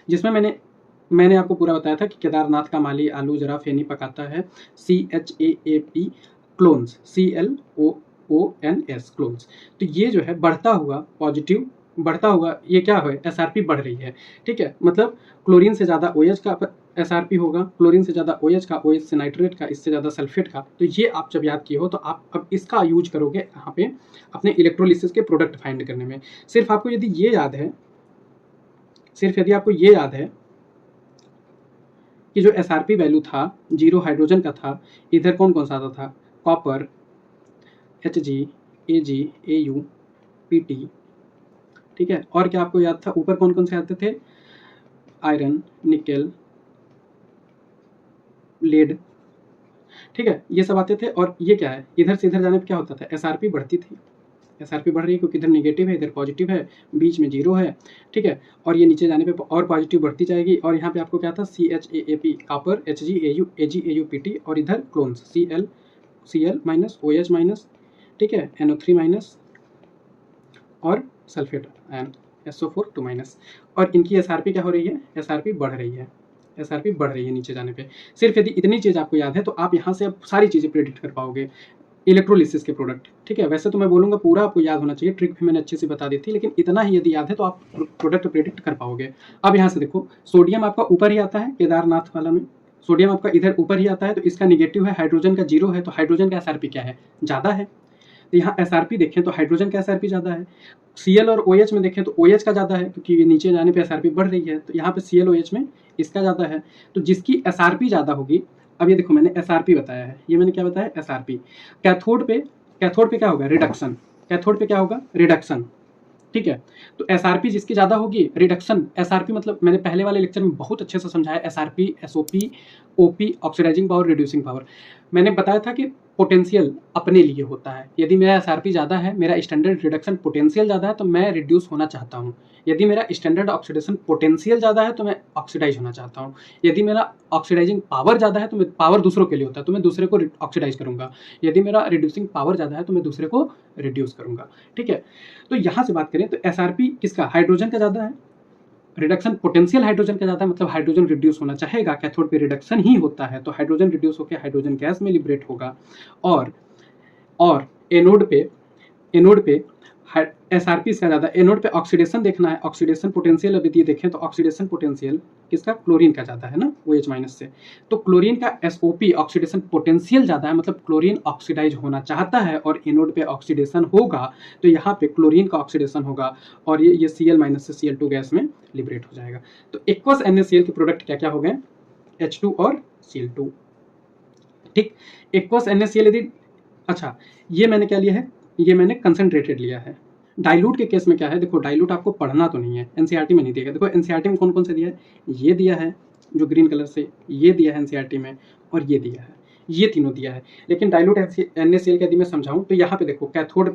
जिसमें मैंने आपको पूरा बताया था कि केदारनाथ का माली आलू जरा फेनी पकाता है, CHAAP क्लोन्स, CLOONS क्लोन्स। तो ये जो है बढ़ता हुआ पॉजिटिव, बढ़ता हुआ ये क्या है, SRP बढ़ रही है। ठीक है, मतलब क्लोरीन से ज़्यादा OH का SRP होगा, क्लोरीन से ज़्यादा OH का, OH से नाइट्रेट का, इससे ज़्यादा सल्फेट का। तो ये आप जब याद किए हो तो आप अब इसका यूज करोगे यहाँ पे अपने इलेक्ट्रोलिसिस के प्रोडक्ट फाइंड करने में। सिर्फ आपको यदि ये याद है, सिर्फ यदि आपको ये याद है कि जो SRP वैल्यू था 0 हाइड्रोजन का था, इधर कौन कौन सा आता था, copper, Hg, Ag, Au, Pt। ठीक है, और क्या आपको याद था, ऊपर कौन कौन से आते थे, आयरन, निकेल, लेड। ठीक है, ये सब आते थे। और ये क्या है, इधर से इधर जाने पे क्या होता था, SRP बढ़ती थी, SRP बढ़ रही है क्योंकि इधर नेगेटिव है, इधर पॉजिटिव है, बीच में 0 है। ठीक है, और ये नीचे जाने पे और पॉजिटिव बढ़ती जाएगी। और यहाँ पे आपको क्या था, CHAAP copper, Hg, Au, Ag, Au, Pt, और इधर clones, Cl minus, OH minus, ठीक है, NO3 माइनस और सल्फेट आयन SO4 2 माइनस। और इनकी SRP क्या हो रही है, SRP बढ़ रही है, SRP बढ़ रही है नीचे जाने पे। सिर्फ यदि इतनी चीज़ आपको याद है तो आप यहाँ से अब सारी चीज़ें प्रेडिक्ट कर पाओगे इलेक्ट्रोलिसिस के प्रोडक्ट। ठीक है, वैसे तो मैं बोलूँगा पूरा आपको याद होना चाहिए, ट्रिक भी मैंने अच्छे से बता दी थी, लेकिन इतना ही यदि याद है तो आप प्रोडक्ट प्रेडिक्ट कर पाओगे। अब यहाँ से देखो, सोडियम आपका ऊपर ही आता है, केदारनाथ वाला में सोडियम आपका इधर ऊपर ही आता है, तो इसका निगेटिव है, हाइड्रोजन का 0 है, तो हाइड्रोजन का SRP क्या है, ज़्यादा है। तो यहाँ SRP देखें तो हाइड्रोजन का SRP ज़्यादा है। Cl और OH में देखें तो OH का ज़्यादा है, क्योंकि ये नीचे जाने पे SRP बढ़ रही है, तो यहाँ पे ClOH में इसका ज़्यादा है। तो जिसकी SRP ज़्यादा होगी, अब ये देखो मैंने SRP बताया है, ये मैंने क्या बताया, SRP। कैथोड पे क्या होगा, रिडक्शन, कैथोड पे क्या होगा, रिडक्शन। ठीक है, तो SRP जिसकी ज़्यादा होगी, रिडक्शन। SRP मतलब मैंने पहले वाले लेक्चर में बहुत अच्छे से समझाया, SRP, SOP, OP, oxidising power, reducing power. मैंने बताया था कि पोटेंशियल अपने लिए होता है, यदि मेरा SRP ज़्यादा है, मेरा स्टैंडर्ड रिडक्शन पोटेंशियल ज़्यादा है, तो मैं रिड्यूस होना चाहता हूँ। यदि मेरा स्टैंडर्ड ऑक्सीडेशन पोटेंशियल ज़्यादा है तो मैं ऑक्सीडाइज होना चाहता हूँ। यदि मेरा ऑक्सीडाइजिंग पावर ज़्यादा है तो मैं, पावर दूसरों के लिए होता है तो मैं दूसरे को ऑक्सीडाइज करूँगा। यदि मेरा रिड्यूसिंग पावर ज़्यादा है तो मैं दूसरे को रिड्यूस करूँगा। ठीक है, तो यहाँ से बात करें तो SRP किसका, हाइड्रोजन का ज़्यादा है, रिडक्शन पोटेंशियल हाइड्रोजन का ज़्यादा है, मतलब हाइड्रोजन रिड्यूस होना चाहेगा, कैथोड पे रिडक्शन ही होता है, तो हाइड्रोजन रिड्यूस होकर हाइड्रोजन गैस में लिबरेट होगा। और एनोड पे SRP इसका ज़्यादा, एनोड पे ऑक्सीडेशन देखना है, ऑक्सीडेशन पोटेंशियल अभी ये देखें तो ऑक्सीडेशन पोटेंशियल किसका, क्लोरीन का ज़्यादा है ना, OH माइनस से। तो क्लोरीन का SOP ऑक्सीडेशन पोटेंशियल ज़्यादा है, मतलब क्लोरीन ऑक्सीडाइज होना चाहता है और एनोड पे ऑक्सीडेशन होगा, तो यहाँ पे क्लोरीन का ऑक्सीडेशन होगा और ये Cl माइनस से Cl2 गैस में लिबरेट हो जाएगा। तो एक्वस NaCl के प्रोडक्ट क्या क्या हो गए, H2 और Cl2। ठीक, एक्वस NaCl यदि, अच्छा ये मैंने क्या लिया है, ये मैंने कंसंट्रेटेड लिया है। डाइल्यूट के केस में क्या है, देखो डाइल्यूट आपको पढ़ना तो नहीं है, एनसीईआरटी में नहीं दिया। देखो एनसीईआरटी में कौन कौन से दिया है, ये दिया है जो ग्रीन कलर से, ये दिया है एनसीईआरटी में, और ये दिया है, ये तीनों दिया है। लेकिन डाइल्यूट NaCl का यदि मैं समझाऊं तो यहाँ पे देखो, कैथोड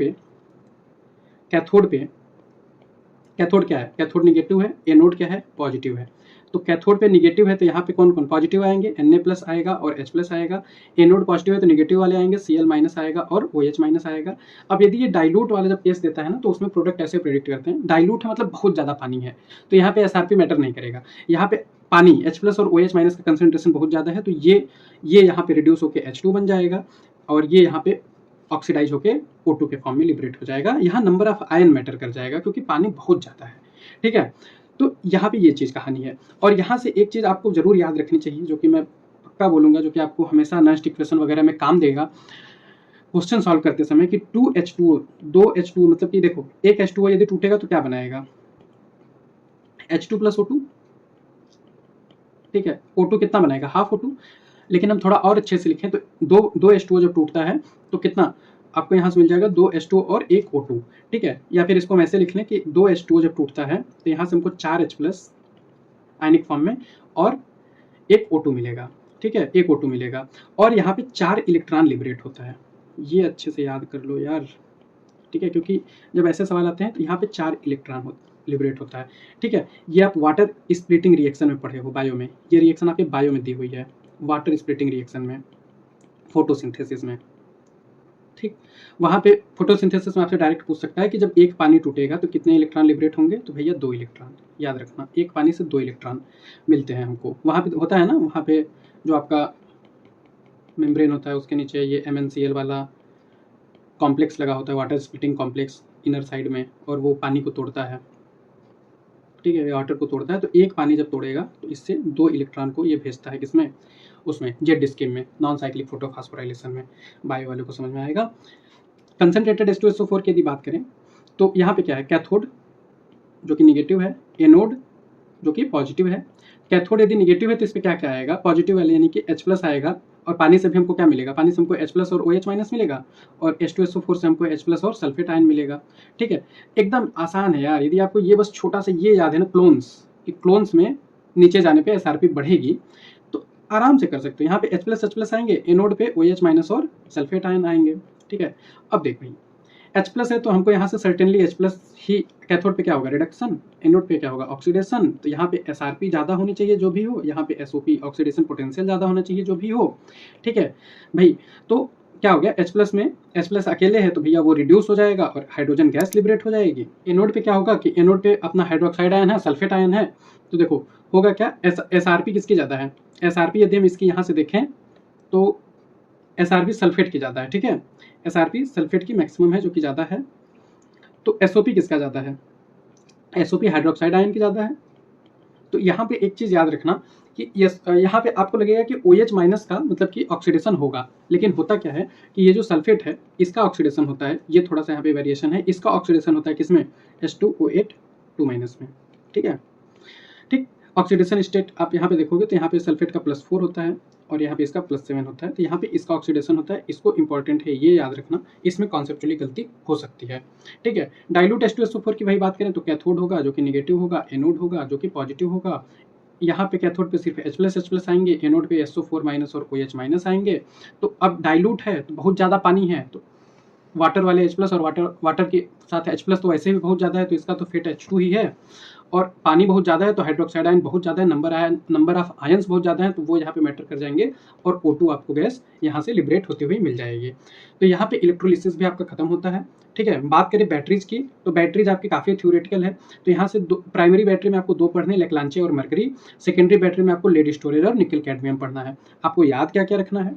क्या है, कैथोड निगेटिव है, एनोड क्या है, पॉजिटिव है। तो कैथोड पे निगेटिव है तो यहाँ पे कौन कौन पॉजिटिव आएंगे, Na प्लस आएगा और H प्लस आएगा। एनोड पॉजिटिव है तो निगेटिव वाले आएंगे, Cl माइनस आएगा और OH माइनस आएगा। अब यदि ये डाइल्यूट वाला जब केस देता है ना, तो उसमें प्रोडक्ट ऐसे प्रेडिक्ट करते हैं, डाइल्यूट है मतलब बहुत ज़्यादा पानी है, तो यहाँ पे SRP मैटर नहीं करेगा। यहाँ पे पानी H प्लस और OH माइनस का कंसनट्रेशन बहुत ज़्यादा है, तो ये यहाँ पे रिड्यूस होकर H2 बन जाएगा और ये यहाँ पे ऑक्सीडाइज होकर O2 के फॉर्म में लिबरेट हो जाएगा। यहाँ नंबर ऑफ आयन मैटर कर जाएगा क्योंकि पानी बहुत ज़्यादा है। ठीक है, तो यहाँ पे ये चीज़ कहानी है। और यहाँ से एक चीज़ आपको ज़रूर याद रखनी चाहिए, जो कि मैं पक्का बोलूँगा, जो कि आपको हमेशा नेक्स्ट इक्वेशन वगैरह में काम देगा क्वेश्चन सॉल्व करते समय, कि 2H2O, 2H2O मतलब कि देखो एक H2O यदि टूटेगा तो क्या बनाएगा, H2 + O2, ठीक है। O2 कितना बनाएगा, हाफ O2। लेकिन हम थोड़ा और अच्छे से लिखें तो दो H2O जब टूटता है तो कितना आपको यहाँ से मिल जाएगा, 2 H2O और 1 O2, ठीक है। या फिर इसको हम ऐसे लिख लें कि 2 H2O जब टूटता है तो यहाँ से हमको 4 H+ आयनिक फॉर्म में और 1 O2 मिलेगा, ठीक है, 1 O2 मिलेगा। और यहाँ पे 4 इलेक्ट्रॉन लिबरेट होता है, ये अच्छे से याद कर लो यार, ठीक है, क्योंकि जब ऐसे सवाल आते हैं तो यहाँ पे 4 इलेक्ट्रॉन लिबरेट होता है, ठीक है। ये आप वाटर स्प्लिटिंग रिएक्शन में पढ़े हो बायो में, ये रिएक्शन आपके बायो में दी हुई है, वाटर स्प्लिटिंग रिएक्शन में, फोटोसिंथेसिस में, ठीक। वहाँ पे फोटोसिंथेसिस में आपसे डायरेक्ट पूछ सकता है कि जब एक पानी टूटेगा तो कितने इलेक्ट्रॉन लिबरेट होंगे, तो भैया 2 इलेक्ट्रॉन, याद रखना, एक पानी से 2 इलेक्ट्रॉन मिलते हैं हमको। वहाँ पे होता है ना, वहाँ पे जो आपका मेम्ब्रेन होता है उसके नीचे ये MnCl वाला कॉम्प्लेक्स लगा होता है, water splitting complex inner side में, और वो पानी को तोड़ता है, ठीक है, वाटर को तोड़ता है। तो एक पानी जब तोड़ेगा तो इससे 2 इलेक्ट्रॉन को ये भेजता है, किसमें, उसमें जेड स्कीम में, नॉन साइक्लिक फोटोफॉस्फोराइलेशन में, बायो वाले को समझ में आएगा। कंसनट्रेटेड H2SO4 की यदि बात करें तो यहाँ पे क्या है, कैथोड जो कि निगेटिव है, एनोड जो कि पॉजिटिव है। कैथोड यदि निगेटिव है तो इस पर क्या क्या आएगा, पॉजिटिव वाले यानी कि H+ आएगा, और पानी से भी हमको क्या मिलेगा, पानी से हमको H+ और OH- मिलेगा, और H2SO4 से हमको H+ और सल्फेट आयन मिलेगा, ठीक है। एकदम आसान है यार, यदि आपको ये बस छोटा सा ये याद है ना, क्लोन्स, कि क्लोन्स में नीचे जाने पे SRP बढ़ेगी तो आराम से कर सकते हो। यहाँ पे H+ आएंगे, एनोड पे OH- और सल्फेट आयन आएंगे, ठीक है। अब देख भाई H+ है तो हमको यहाँ से सर्टेनली H+ ही, कैथोड पे क्या होगा, रिडक्शन, एनोड पे क्या होगा, ऑक्सीडेशन। तो यहाँ पे SRP ज़्यादा होनी चाहिए जो भी हो, यहाँ पे SOP ऑक्सीडेशन पोटेंशियल ज़्यादा होना चाहिए जो भी हो, ठीक है भाई। तो क्या हो गया, H+ में H+ अकेले है तो भैया वो रिड्यूस हो जाएगा और हाइड्रोजन गैस लिबरेट हो जाएगी। एनोड पे क्या होगा कि एनोड पे अपना हाइड्रोक्साइड आयन है, सल्फेट आयन है, तो देखो होगा क्या, SRP किसकी ज़्यादा है, SRP यदि हम इसकी यहाँ से देखें तो SRP सल्फेट की ज़्यादा है, ठीक है, SRP सल्फेट की मैक्सिमम है जो कि ज़्यादा है। तो SOP किसका ज़्यादा है, SOP हाइड्रोक्साइड आयन की ज़्यादा है। तो यहाँ पे एक चीज़ याद रखना कि यहाँ पे आपको लगेगा कि OH- का मतलब कि ऑक्सीडेशन होगा, लेकिन होता क्या है कि ये जो सल्फेट है इसका ऑक्सीडेशन होता है, ये थोड़ा सा यहाँ पे वेरिएशन है, इसका ऑक्सीडेशन होता है किसमें, H2O8 2- में, ठीक है, ठीक। ऑक्सीडेशन स्टेट आप यहाँ पे देखोगे तो यहाँ पे सल्फेट का +4 होता है और यहाँ पे इसका +7 होता है, तो यहाँ पे इसका ऑक्सीडेशन होता है, इसको इंपॉर्टेंट है ये याद रखना, इसमें कॉन्सेप्चुअली गलती हो सकती है, ठीक है। डाइल्यूट H2SO4 की भाई बात करें तो कैथोड होगा जो कि निगेटिव होगा, एनोड होगा जो कि पॉजिटिव होगा। यहाँ पे कैथोड पे सिर्फ H+ आएंगे, एनोड पे SO4- और OH- आएंगे। तो अब डाइल्यूट है तो बहुत ज़्यादा पानी है, तो वाटर वाले H+ और वाटर के साथ H+ तो वैसे भी बहुत ज़्यादा है तो इसका तो फिट H2 ही है, और पानी बहुत ज़्यादा है तो हाइड्रोक्साइड आयन बहुत ज़्यादा है, नंबर ऑफ आयन्स बहुत ज़्यादा है, तो वो यहाँ पे मैटर कर जाएंगे, और O2 आपको गैस यहाँ से लिबरेट होते हुए मिल जाएगी। तो यहाँ पे इलेक्ट्रोलिसिस भी आपका खत्म होता है, ठीक है। बात करें बैटरीज की तो बैटरीज आपकी काफ़ी थ्योरेटिकल है, तो यहाँ से प्राइमरी बैटरी में आपको 2 पढ़ने, लेक्लांचे और मरकरी। सेकेंडरी बैटरी में आपको लेड स्टोरेज और निकल कैडमियम पढ़ना है। आपको याद क्या क्या रखना है,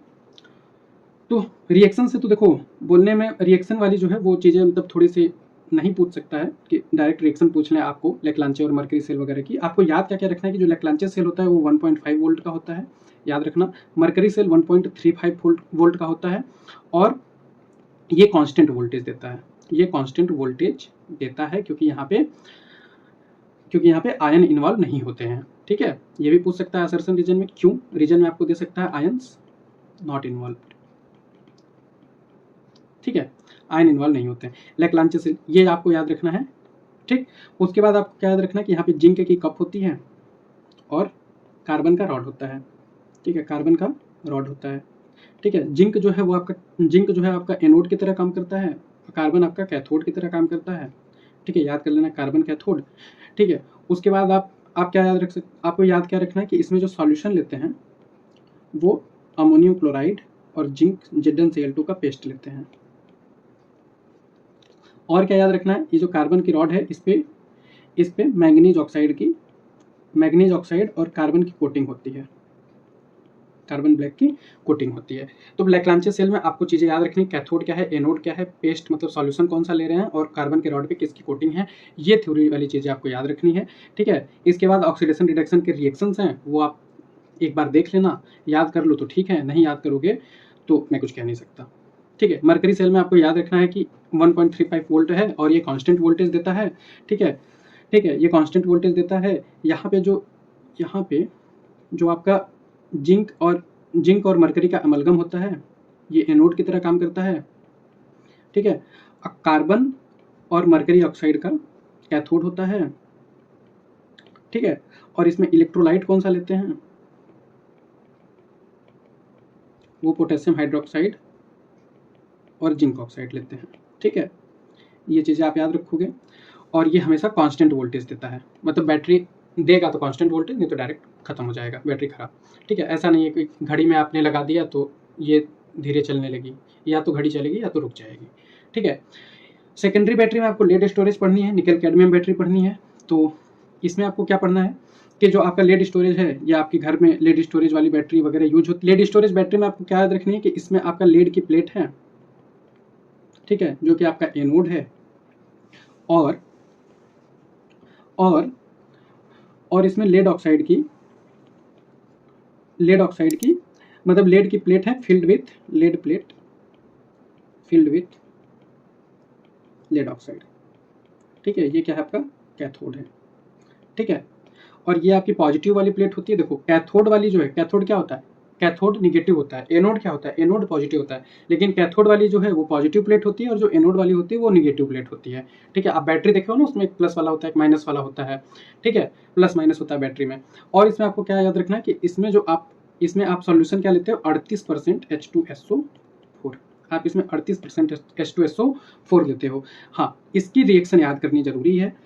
तो रिएक्शन से तो देखो बोलने में रिएक्शन वाली जो है वो चीज़ें मतलब थोड़ी सी नहीं पूछ सकता है कि डायरेक्ट रिएक्शन पूछ लें आपको लेक्लांचे और मरकरी सेल वगैरह की। आपको याद क्या क्या रखना है कि जो लेक्लांचे सेल होता है वो 1.5 वोल्ट का होता है, याद रखना। मरकरी सेल 1.35 वोल्ट का होता है, और ये कांस्टेंट वोल्टेज देता है, ये कांस्टेंट वोल्टेज देता है क्योंकि यहाँ पे आयन इन्वॉल्व नहीं होते हैं, ठीक है। ये भी पूछ सकता है असर्शन रीजन में, क्यों रीजन में आपको दे सकता है आयन्स नॉट इन्वॉल्व, ठीक है, आयन इन्वॉल्व नहीं होते हैं। लेक्लांचे से ये आपको याद रखना है, ठीक। उसके बाद आपको क्या याद रखना है कि यहाँ पे जिंक की कप होती है और कार्बन का रॉड होता है, ठीक है, कार्बन का रॉड होता है, ठीक है। जिंक जो है आपका एनोड की तरह काम करता है, कार्बन आपका कैथोड की तरह काम करता है, ठीक है, याद कर लेना कार्बन कैथोड, ठीक है। उसके बाद आप क्या याद रख सकते, आपको याद क्या रखना है कि इसमें जो सॉल्यूशन लेते हैं वो अमोनियम क्लोराइड और जिंक ZnCl2 का पेस्ट लेते हैं। और क्या याद रखना है, ये जो कार्बन की रॉड है इस पे मैंगनीज ऑक्साइड और कार्बन की कोटिंग होती है, कार्बन ब्लैक की कोटिंग होती है। तो लैग्रांजे सेल में आपको चीज़ें याद रखनी, कैथोड क्या है, एनोड क्या है, पेस्ट मतलब सॉल्यूशन कौन सा ले रहे हैं, और कार्बन के रॉड पे किसकी कोटिंग है, ये थ्योरी वाली चीज़ें आपको याद रखनी है। ठीक है, इसके बाद ऑक्सीडेशन रिडक्शन के रिएक्शंस हैं, वो आप एक बार देख लेना, याद कर लो तो ठीक है, नहीं याद करोगे तो मैं कुछ कह नहीं सकता। ठीक है, मरकरी सेल में आपको याद रखना है कि 1.35 वोल्ट है और ये कांस्टेंट वोल्टेज देता है। ठीक है, ठीक है, ये कांस्टेंट वोल्टेज देता है। यहाँ पे जो आपका जिंक और मरकरी का अमलगम होता है, ये एनोड की तरह काम करता है। ठीक है, कार्बन और मरकरी ऑक्साइड का कैथोड होता है। ठीक है, और इसमें इलेक्ट्रोलाइट कौन सा लेते हैं, वो पोटेशियम हाइड्रोक्साइड और जिंक ऑक्साइड लेते हैं। ठीक है, ये चीज़ें आप याद रखोगे। और ये हमेशा कांस्टेंट वोल्टेज देता है, मतलब बैटरी देगा तो कांस्टेंट वोल्टेज, नहीं तो डायरेक्ट खत्म हो जाएगा बैटरी खराब। ठीक है, ऐसा नहीं है कि घड़ी में आपने लगा दिया तो ये धीरे चलने लगी, या तो घड़ी चलेगी या तो रुक जाएगी। ठीक है, सेकेंडरी बैटरी में आपको लेड स्टोरेज पढ़नी है, निकल कैडमियम बैटरी पढ़नी है। तो इसमें आपको क्या पढ़ना है कि जो आपका लेड स्टोरेज है, या आपके घर में लेड स्टोरेज वाली बैटरी वगैरह यूज होती है, लेड स्टोरेज बैटरी में आपको क्या याद रखनी है कि इसमें आपका लेड की प्लेट है। ठीक है, जो कि आपका एनोड है, और इसमें लेड ऑक्साइड की मतलब लेड की प्लेट है फिल्ड विथ लेड ऑक्साइड। ठीक है, ये क्या है आपका कैथोड है। ठीक है, और ये आपकी पॉजिटिव वाली प्लेट होती है। देखो कैथोड वाली जो है, कैथोड क्या होता है, कैथोड निगेटिव होता है, एनोड क्या होता है, एनोड पॉजिटिव होता है। लेकिन कैथोड वाली जो है वो पॉजिटिव प्लेट होती है, और जो एनोड वाली होती है वो निगेटिव प्लेट होती है। ठीक है, आप बैटरी देखे हो ना, उसमें एक प्लस वाला होता है, एक माइनस वाला होता है। ठीक है, प्लस माइनस होता है बैटरी में। और इसमें आपको क्या याद रखना है कि इसमें आप सॉल्यूशन क्या लेते हो, 38% H2SO4। आप इसमें 38% H2SO4 लेते हो। हाँ, इसकी रिएक्शन याद करनी जरूरी है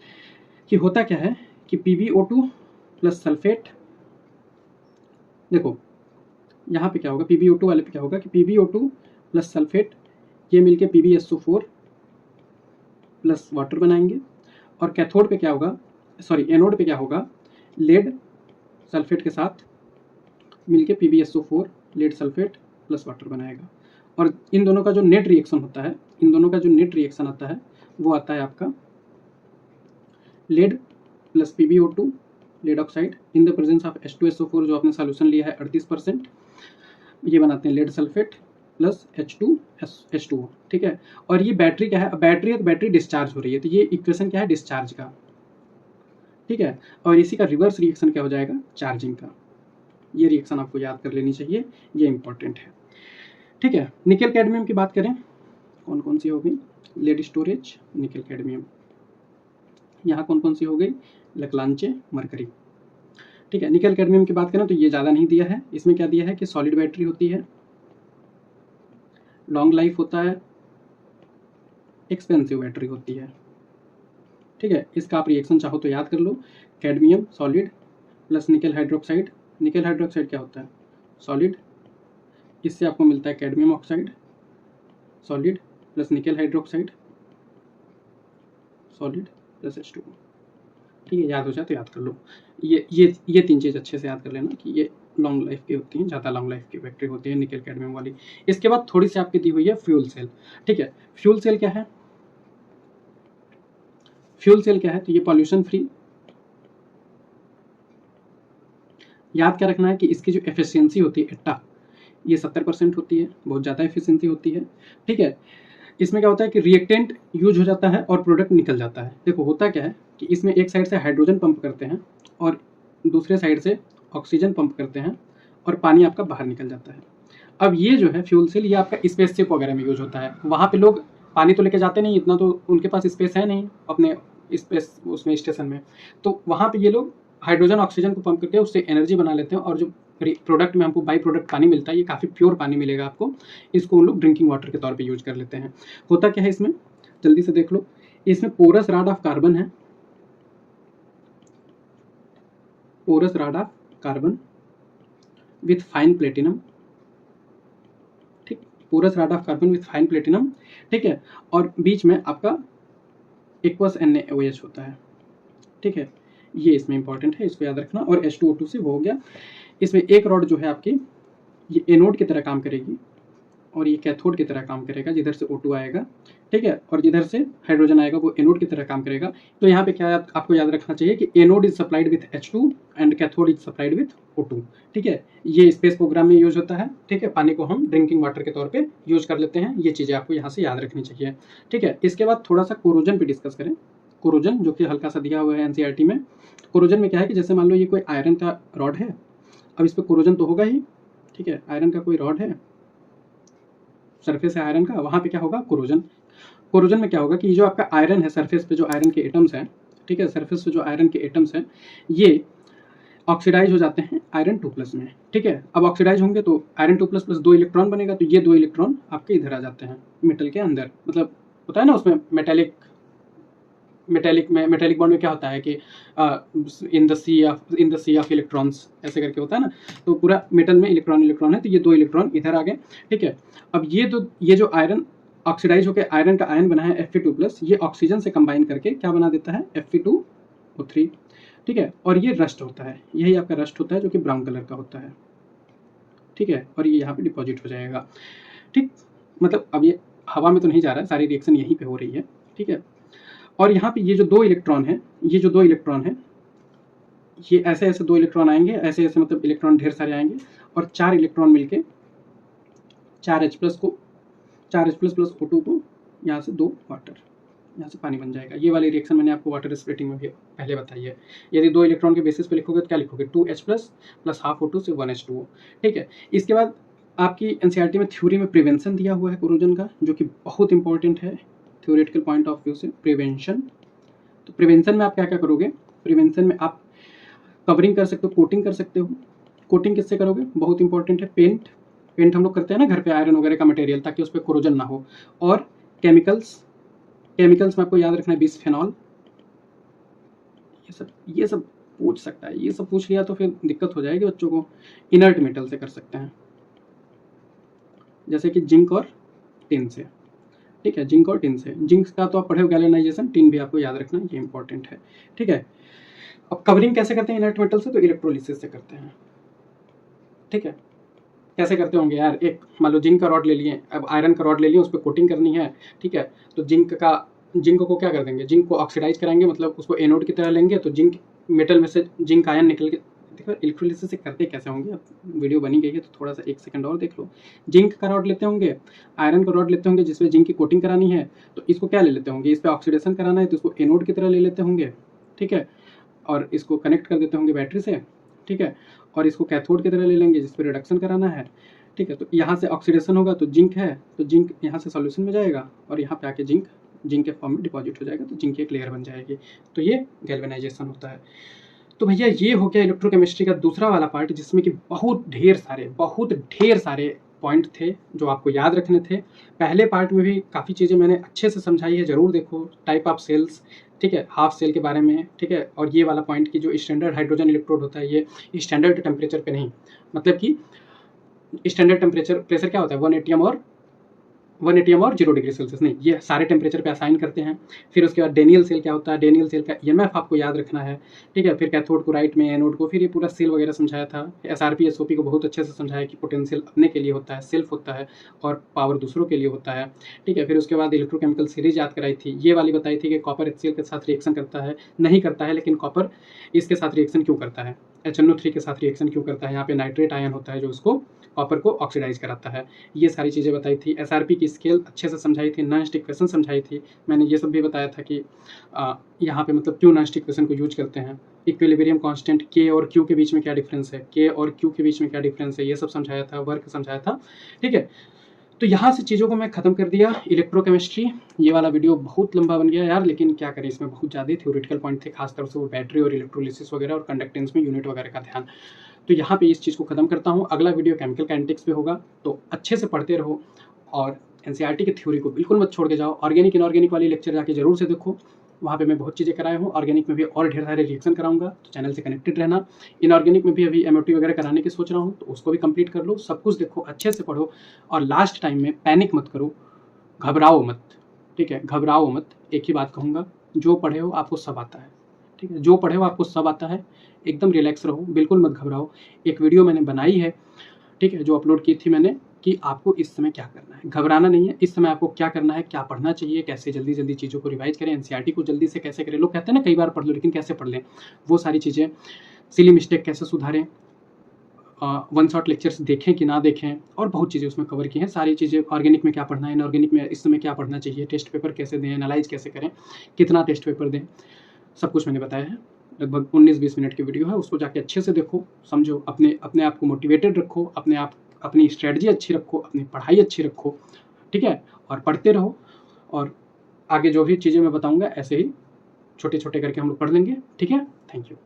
कि होता क्या है कि PbO2 प्लस सल्फेट, देखो यहाँ पे क्या होगा, PbO2 वाले पे क्या होगा कि PbO2 प्लस सल्फेट ये मिलके PbSO4 प्लस वाटर बनाएंगे। और कैथोड पे क्या होगा, सॉरी एनोड पे क्या होगा, लेड सल्फेट के साथ मिलके PbSO4 lead sulphate plus water बनाएगा। और इन दोनों का जो नेट रिएक्शन होता है, आता है वो आता है आपका lead plus PbO2 lead oxide in the presence of H2SO4, जो आपने सॉल्यूशन लिया है 38%, ये बनाते हैं लेड सल्फेट प्लस H2O। ठीक है, और ये बैटरी क्या है, बैटरी है तो बैटरी डिस्चार्ज हो रही है, तो ये इक्वेशन क्या है डिस्चार्ज का। ठीक है, और इसी का रिवर्स रिएक्शन क्या हो जाएगा, चार्जिंग का। ये रिएक्शन आपको याद कर लेनी चाहिए, ये इंपॉर्टेंट है। ठीक है, निकल कैडमियम की बात करें, कौन कौन सी हो गई, लेड स्टोरेज, निकल कैडमियम। यहाँ कौन कौन सी हो गई, लैग्रांजे, मरकरी। ठीक है, निकल कैडमियम की बात करें तो ये ज़्यादा नहीं दिया है। इसमें क्या दिया है कि सॉलिड बैटरी होती है, लॉन्ग लाइफ होता है, एक्सपेंसिव बैटरी होती है। ठीक है, इसका आप रिएक्शन चाहो तो याद कर लो, कैडमियम सॉलिड प्लस निकल हाइड्रोक्साइड। निकल हाइड्रोक्साइड क्या होता है, सॉलिड, इससे आपको मिलता है कैडमियम ऑक्साइड, सॉलिड प्लस निकल हाइड्रोक्साइड, सॉलिड प्लस H2O। ठीक है, याद हो जाए तो याद कर लो। ये तीन चीज़ अच्छे से याद कर लेना कि ये लॉन्ग लाइफ की होती हैं, ज़्यादा लॉन्ग लाइफ की बैटरी होती है निकल कैडमियम वाली। इसके बाद थोड़ी सी आपकी दी हुई है फ्यूल सेल। ठीक है, फ्यूल सेल क्या है, तो ये पॉल्यूशन फ्री। याद क्या रखना है कि इसकी जो एफिशिएंसी होती है एट्टा, ये 70% होती है, बहुत ज़्यादा एफिशिएंसी होती है। ठीक है, इसमें क्या होता है कि रिएक्टेंट यूज हो जाता है और प्रोडक्ट निकल जाता है। देखो होता क्या है कि इसमें एक साइड से हाइड्रोजन पंप करते हैं और दूसरे साइड से ऑक्सीजन पंप करते हैं, और पानी आपका बाहर निकल जाता है। अब ये जो है फ्यूल सेल, ये आपका स्पेसशिप वगैरह में यूज होता है। वहाँ पे लोग पानी तो लेके जाते नहीं, इतना तो उनके पास स्पेस है नहीं अपने स्पेस उसमें स्टेशन में, तो वहाँ पे ये लोग हाइड्रोजन ऑक्सीजन को पंप करके उससे एनर्जी बना लेते हैं, और जो प्रोडक्ट में हमको बाई प्रोडक्ट पानी मिलता है, ये काफ़ी प्योर पानी मिलेगा आपको, इसको उन लोग ड्रिंकिंग वाटर के तौर पे यूज कर लेते हैं। होता क्या है इसमें, जल्दी से देख लो, इसमें पोरस रॉड ऑफ कार्बन है, porous rod of carbon with fine platinum. ठीक, porous rod of carbon with fine platinum. ठीक है, और बीच में आपका एक्वस NaOH होता है। ठीक है, ये इसमें इंपॉर्टेंट है, इसको याद रखना। और H2O2 से वो हो गया। इसमें एक रॉड जो है आपकी ये एनोड की तरह काम करेगी और ये कैथोड की तरह काम करेगा, जिधर से O2 आएगा, ठीक है, और जिधर से हाइड्रोजन आएगा वो एनोड की तरह काम करेगा। तो यहाँ पे क्या आपको याद रखना चाहिए कि anode is supplied with H2 and cathode is supplied with O2, ठीक है। ये स्पेस प्रोग्राम में यूज होता है, ठीक है। पानी को हम ड्रिंकिंग वाटर के तौर पे यूज कर लेते हैं। ये चीज़ें आपको यहाँ से याद रखनी चाहिए, ठीक है। इसके बाद थोड़ा सा कोरोजन पे डिस्कस करें। कोरोजन जो कि हल्का सा दिया हुआ है NCERT में। कोरोजन में क्या है कि जैसे मान लो ये कोई आयरन का रॉड है, अब इस पर कोरोजन तो होगा ही, ठीक है। आयरन का कोई रॉड है, सरफेस है आयरन का, वहाँ पे क्या होगा, कोरोजन। कोरोजन में क्या होगा कि जो आपका आयरन है, सरफेस पे जो आयरन के एटम्स हैं, ठीक है, सरफेस पे जो आयरन के एटम्स हैं, ये ऑक्सीडाइज हो जाते हैं आयरन 2+ में, ठीक है। अब ऑक्सीडाइज होंगे तो आयरन 2+ प्लस 2 इलेक्ट्रॉन बनेगा, तो ये 2 इलेक्ट्रॉन आपके इधर आ जाते हैं मेटल के अंदर। मतलब होता है ना उसमें मेटेलिक बॉन्ड में क्या होता है कि in the sea of electrons, ऐसे करके होता है ना। तो पूरा मेटल में इलेक्ट्रॉन है, तो ये 2 इलेक्ट्रॉन इधर आ गए, ठीक है। अब ये जो आयरन ऑक्सीडाइज होकर आयरन का आयन बना है Fe2+, ये ऑक्सीजन से कंबाइन करके क्या बना देता है, Fe2O3, ठीक है। और ये रस्ट होता है, यही आपका रस्ट होता है जो कि ब्राउन कलर का होता है, ठीक है। और ये यहाँ पे डिपॉजिट हो जाएगा, ठीक। मतलब अब ये हवा में तो नहीं जा रहा है, सारी रिएक्शन यहीं पे हो रही है, ठीक है। और यहाँ पे ये जो 2 इलेक्ट्रॉन है, ये ऐसे 2 इलेक्ट्रॉन आएंगे, ऐसे मतलब इलेक्ट्रॉन ढेर सारे आएंगे, और 4 इलेक्ट्रॉन मिलके 4H+ प्लस O2 को यहाँ से 2 वाटर, यहाँ से पानी बन जाएगा। ये वाली रिएक्शन मैंने आपको वाटर स्प्लिटिंग में भी पहले बताई है। यदि 2 इलेक्ट्रॉन के बेसिस पे लिखोगे तो क्या लिखोगे, 2H+ प्लस हाफ O2 से 1H2O, ठीक है। इसके बाद आपकी NCERT में थ्योरी में प्रिवेंशन दिया हुआ है कोरोजन का, जो कि बहुत इंपॉर्टेंट है थ्योरेटिकल पॉइंट ऑफ व्यू से। प्रिवेंशन, तो प्रिवेंशन में आप क्या क्या करोगे, प्रिवेंशन में आप कवरिंग कर सकते हो, कोटिंग कर सकते हो। कोटिंग किससे करोगे, बहुत इंपॉर्टेंट है, पेंट हम लोग करते हैं ना घर पे आयरन वगैरह का मटेरियल, ताकि उस पर कोरोजन ना हो। और केमिकल्स में आपको याद रखना है बिसफेनॉल, ये सब पूछ सकता है, ये सब पूछ लिया तो फिर दिक्कत हो जाएगी बच्चों को। इनर्ट मेटल से कर सकते हैं, जैसे कि जिंक और टिन से, ठीक है। जिंक और टिन से, जिंक का तो आप पढ़े हो गैल्वेनाइजेशन, टिन भी आपको याद रखना, ये इंपॉर्टेंट है, ठीक है। अब कवरिंग कैसे करते हैं इनर्ट मेटल से, तो इलेक्ट्रोलिसिस से करते हैं, ठीक है। कैसे करते होंगे यार, एक मान लो जिंक का रॉड ले लिए, अब आयरन का रॉड ले लिए, उस पर कोटिंग करनी है, ठीक है। तो जिंक को क्या कर देंगे, जिंक को ऑक्सीडाइज कराएंगे, मतलब उसको एनोड की तरह लेंगे, तो जिंक मेटल में से जिंक आयन निकल के, देखो इलेक्ट्रोलिसिस से करते कैसे होंगे, अब वीडियो बनी गई है तो थोड़ा सा 1 सेकंड और देख लो। जिंक का रॉड लेते होंगे, आयरन का रॉड लेते होंगे जिसमें जिंक की कोटिंग करानी है, तो इसको क्या ले लेते होंगे, इस पर ऑक्सीडेशन कराना है तो इसको एनोड की तरह ले लेते होंगे, ठीक है। और इसको कनेक्ट कर देते होंगे बैटरी से, ठीक है। और इसको कैथोड की तरह ले लेंगे जिस पर रिडक्शन कराना है, ठीक है। तो यहाँ से ऑक्सीडेशन होगा तो जिंक है, तो जिंक यहाँ से सॉल्यूशन में जाएगा और यहाँ पे आके जिंक के फॉर्म में डिपॉजिट हो जाएगा, तो जिंक की एक लेयर बन जाएगी। तो ये गैल्वेनाइजेशन होता है। तो भैया ये हो गया इलेक्ट्रोकेमिस्ट्री का दूसरा वाला पार्ट, जिसमें कि बहुत ढेर सारे पॉइंट थे जो आपको याद रखने थे। पहले पार्ट में भी काफ़ी चीज़ें मैंने अच्छे से समझाई है, ज़रूर देखो। टाइप ऑफ सेल्स, ठीक है, हाफ सेल के बारे में, ठीक है। और ये वाला पॉइंट की जो स्टैंडर्ड हाइड्रोजन इलेक्ट्रोड होता है, ये स्टैंडर्ड टेम्परेचर पे नहीं, मतलब कि स्टैंडर्ड प्रेशर क्या होता है, 180 एम और 0 डिग्री सेल्सियस नहीं, ये सारे टेम्परेचर पे असाइन करते हैं। फिर उसके बाद डेनियल सेल क्या होता है, डेनियल सेल का EMF आपको याद रखना है, ठीक है। फिर कैथोड को राइट में, एनोड को, फिर ये पूरा सेल वगैरह समझाया था। SRP SOP को बहुत अच्छे से समझाया कि पोटेंशियल अपने के लिए होता है, सेल्फ होता है, और पावर दूसरों के लिए होता है, ठीक है। फिर उसके बाद इलेक्ट्रोकेमिकल सीरीज याद कराई थी, ये वाली बताई थी कि कॉपर HCl के साथ रिएक्शन करता है, नहीं करता है, लेकिन कॉपर इसके साथ रिएक्शन क्यों करता है, HNO3 के साथ रिएक्शन क्यों करता है, यहाँ पे नाइट्रेट आयन होता है जो उसको कॉपर को ऑक्सीडाइज कराता है। ये सारी चीज़ें बताई थी। SRP की स्केल अच्छे से समझाई थी, नॉन स्टिक क्वेश्चन समझाई थी। मैंने ये सब भी बताया था कि यहाँ पे मतलब क्यों नॉन स्टिक क्वेश्चन को यूज करते हैं। इक्विलिब्रियम कांस्टेंट K और Q के बीच में क्या डिफरेंस है, K और Q के बीच में क्या डिफरेंस है, ये सब समझाया था, वर्क समझाया था, ठीक है। तो यहाँ से चीज़ों को मैं ख़त्म कर दिया। इलेक्ट्रोकेमिस्ट्री, ये वाला वीडियो बहुत लंबा बन गया यार, लेकिन क्या करें, इसमें बहुत ज़्यादा थ्योरेटिकल पॉइंट थे, खासतौर से वो बैटरी और इलेक्ट्रोलिसिस वगैरह और कंडक्टेंस में यूनिट वगैरह का ध्यान। तो यहाँ पे इस चीज़ को ख़त्म करता हूँ। अगला वीडियो केमिकल काइनेटिक्स पे होगा, तो अच्छे से पढ़ते रहो और NCERT की थ्योरी को बिल्कुल मत छोड़ के जाओ। ऑर्गेनिक इनऑर्गेनिक वाली लेक्चर जाके जरूर से देखो, वहाँ पे मैं बहुत चीज़ें कराया हूँ। ऑर्गेनिक में भी और ढेर सारे रिएक्शन कराऊंगा, तो चैनल से कनेक्टेड रहना। इनऑर्गेनिक में भी अभी MOT वगैरह कराने की सोच रहा हूँ, तो उसको भी कंप्लीट कर लो। सब कुछ देखो, अच्छे से पढ़ो, और लास्ट टाइम में पैनिक मत करो, घबराओ मत, ठीक है, घबराओ मत। एक ही बात कहूँगा, जो पढ़े हो आपको सब आता है, ठीक है, जो पढ़े हो आपको सब आता है। एकदम रिलैक्स रहो, बिल्कुल मत घबराओ। एक वीडियो मैंने बनाई है, ठीक है, जो अपलोड की थी मैंने कि आपको इस समय क्या करना है। घबराना नहीं है, इस समय आपको क्या करना है, क्या पढ़ना चाहिए, कैसे जल्दी जल्दी चीज़ों को रिवाइज करें, एनसीईआरटी को जल्दी से कैसे करें। लोग कहते हैं ना कई बार पढ़ लो, लेकिन कैसे पढ़ लें, वो सारी चीज़ें, सिली मिस्टेक कैसे सुधारें, वन शॉट लेक्चर्स देखें कि ना देखें, और बहुत चीज़ें उसमें कवर की हैं। सारी चीज़ें, ऑर्गेनिक में क्या पढ़ना है, इनऑर्गेनिक में इस समय क्या पढ़ना चाहिए, टेस्ट पेपर कैसे दें, एनालाइज कैसे करें, कितना टेस्ट पेपर दें, सब कुछ मैंने बताया है। लगभग 19-20 मिनट की वीडियो है, उसको जाके अच्छे से देखो, समझो, अपने आप को मोटिवेटेड रखो, अपनी स्ट्रेटजी अच्छी रखो, अपनी पढ़ाई अच्छी रखो, ठीक है, और पढ़ते रहो। और आगे जो भी चीज़ें मैं बताऊँगा ऐसे ही छोटे-छोटे करके हम लोग पढ़ लेंगे, ठीक है। Thank you.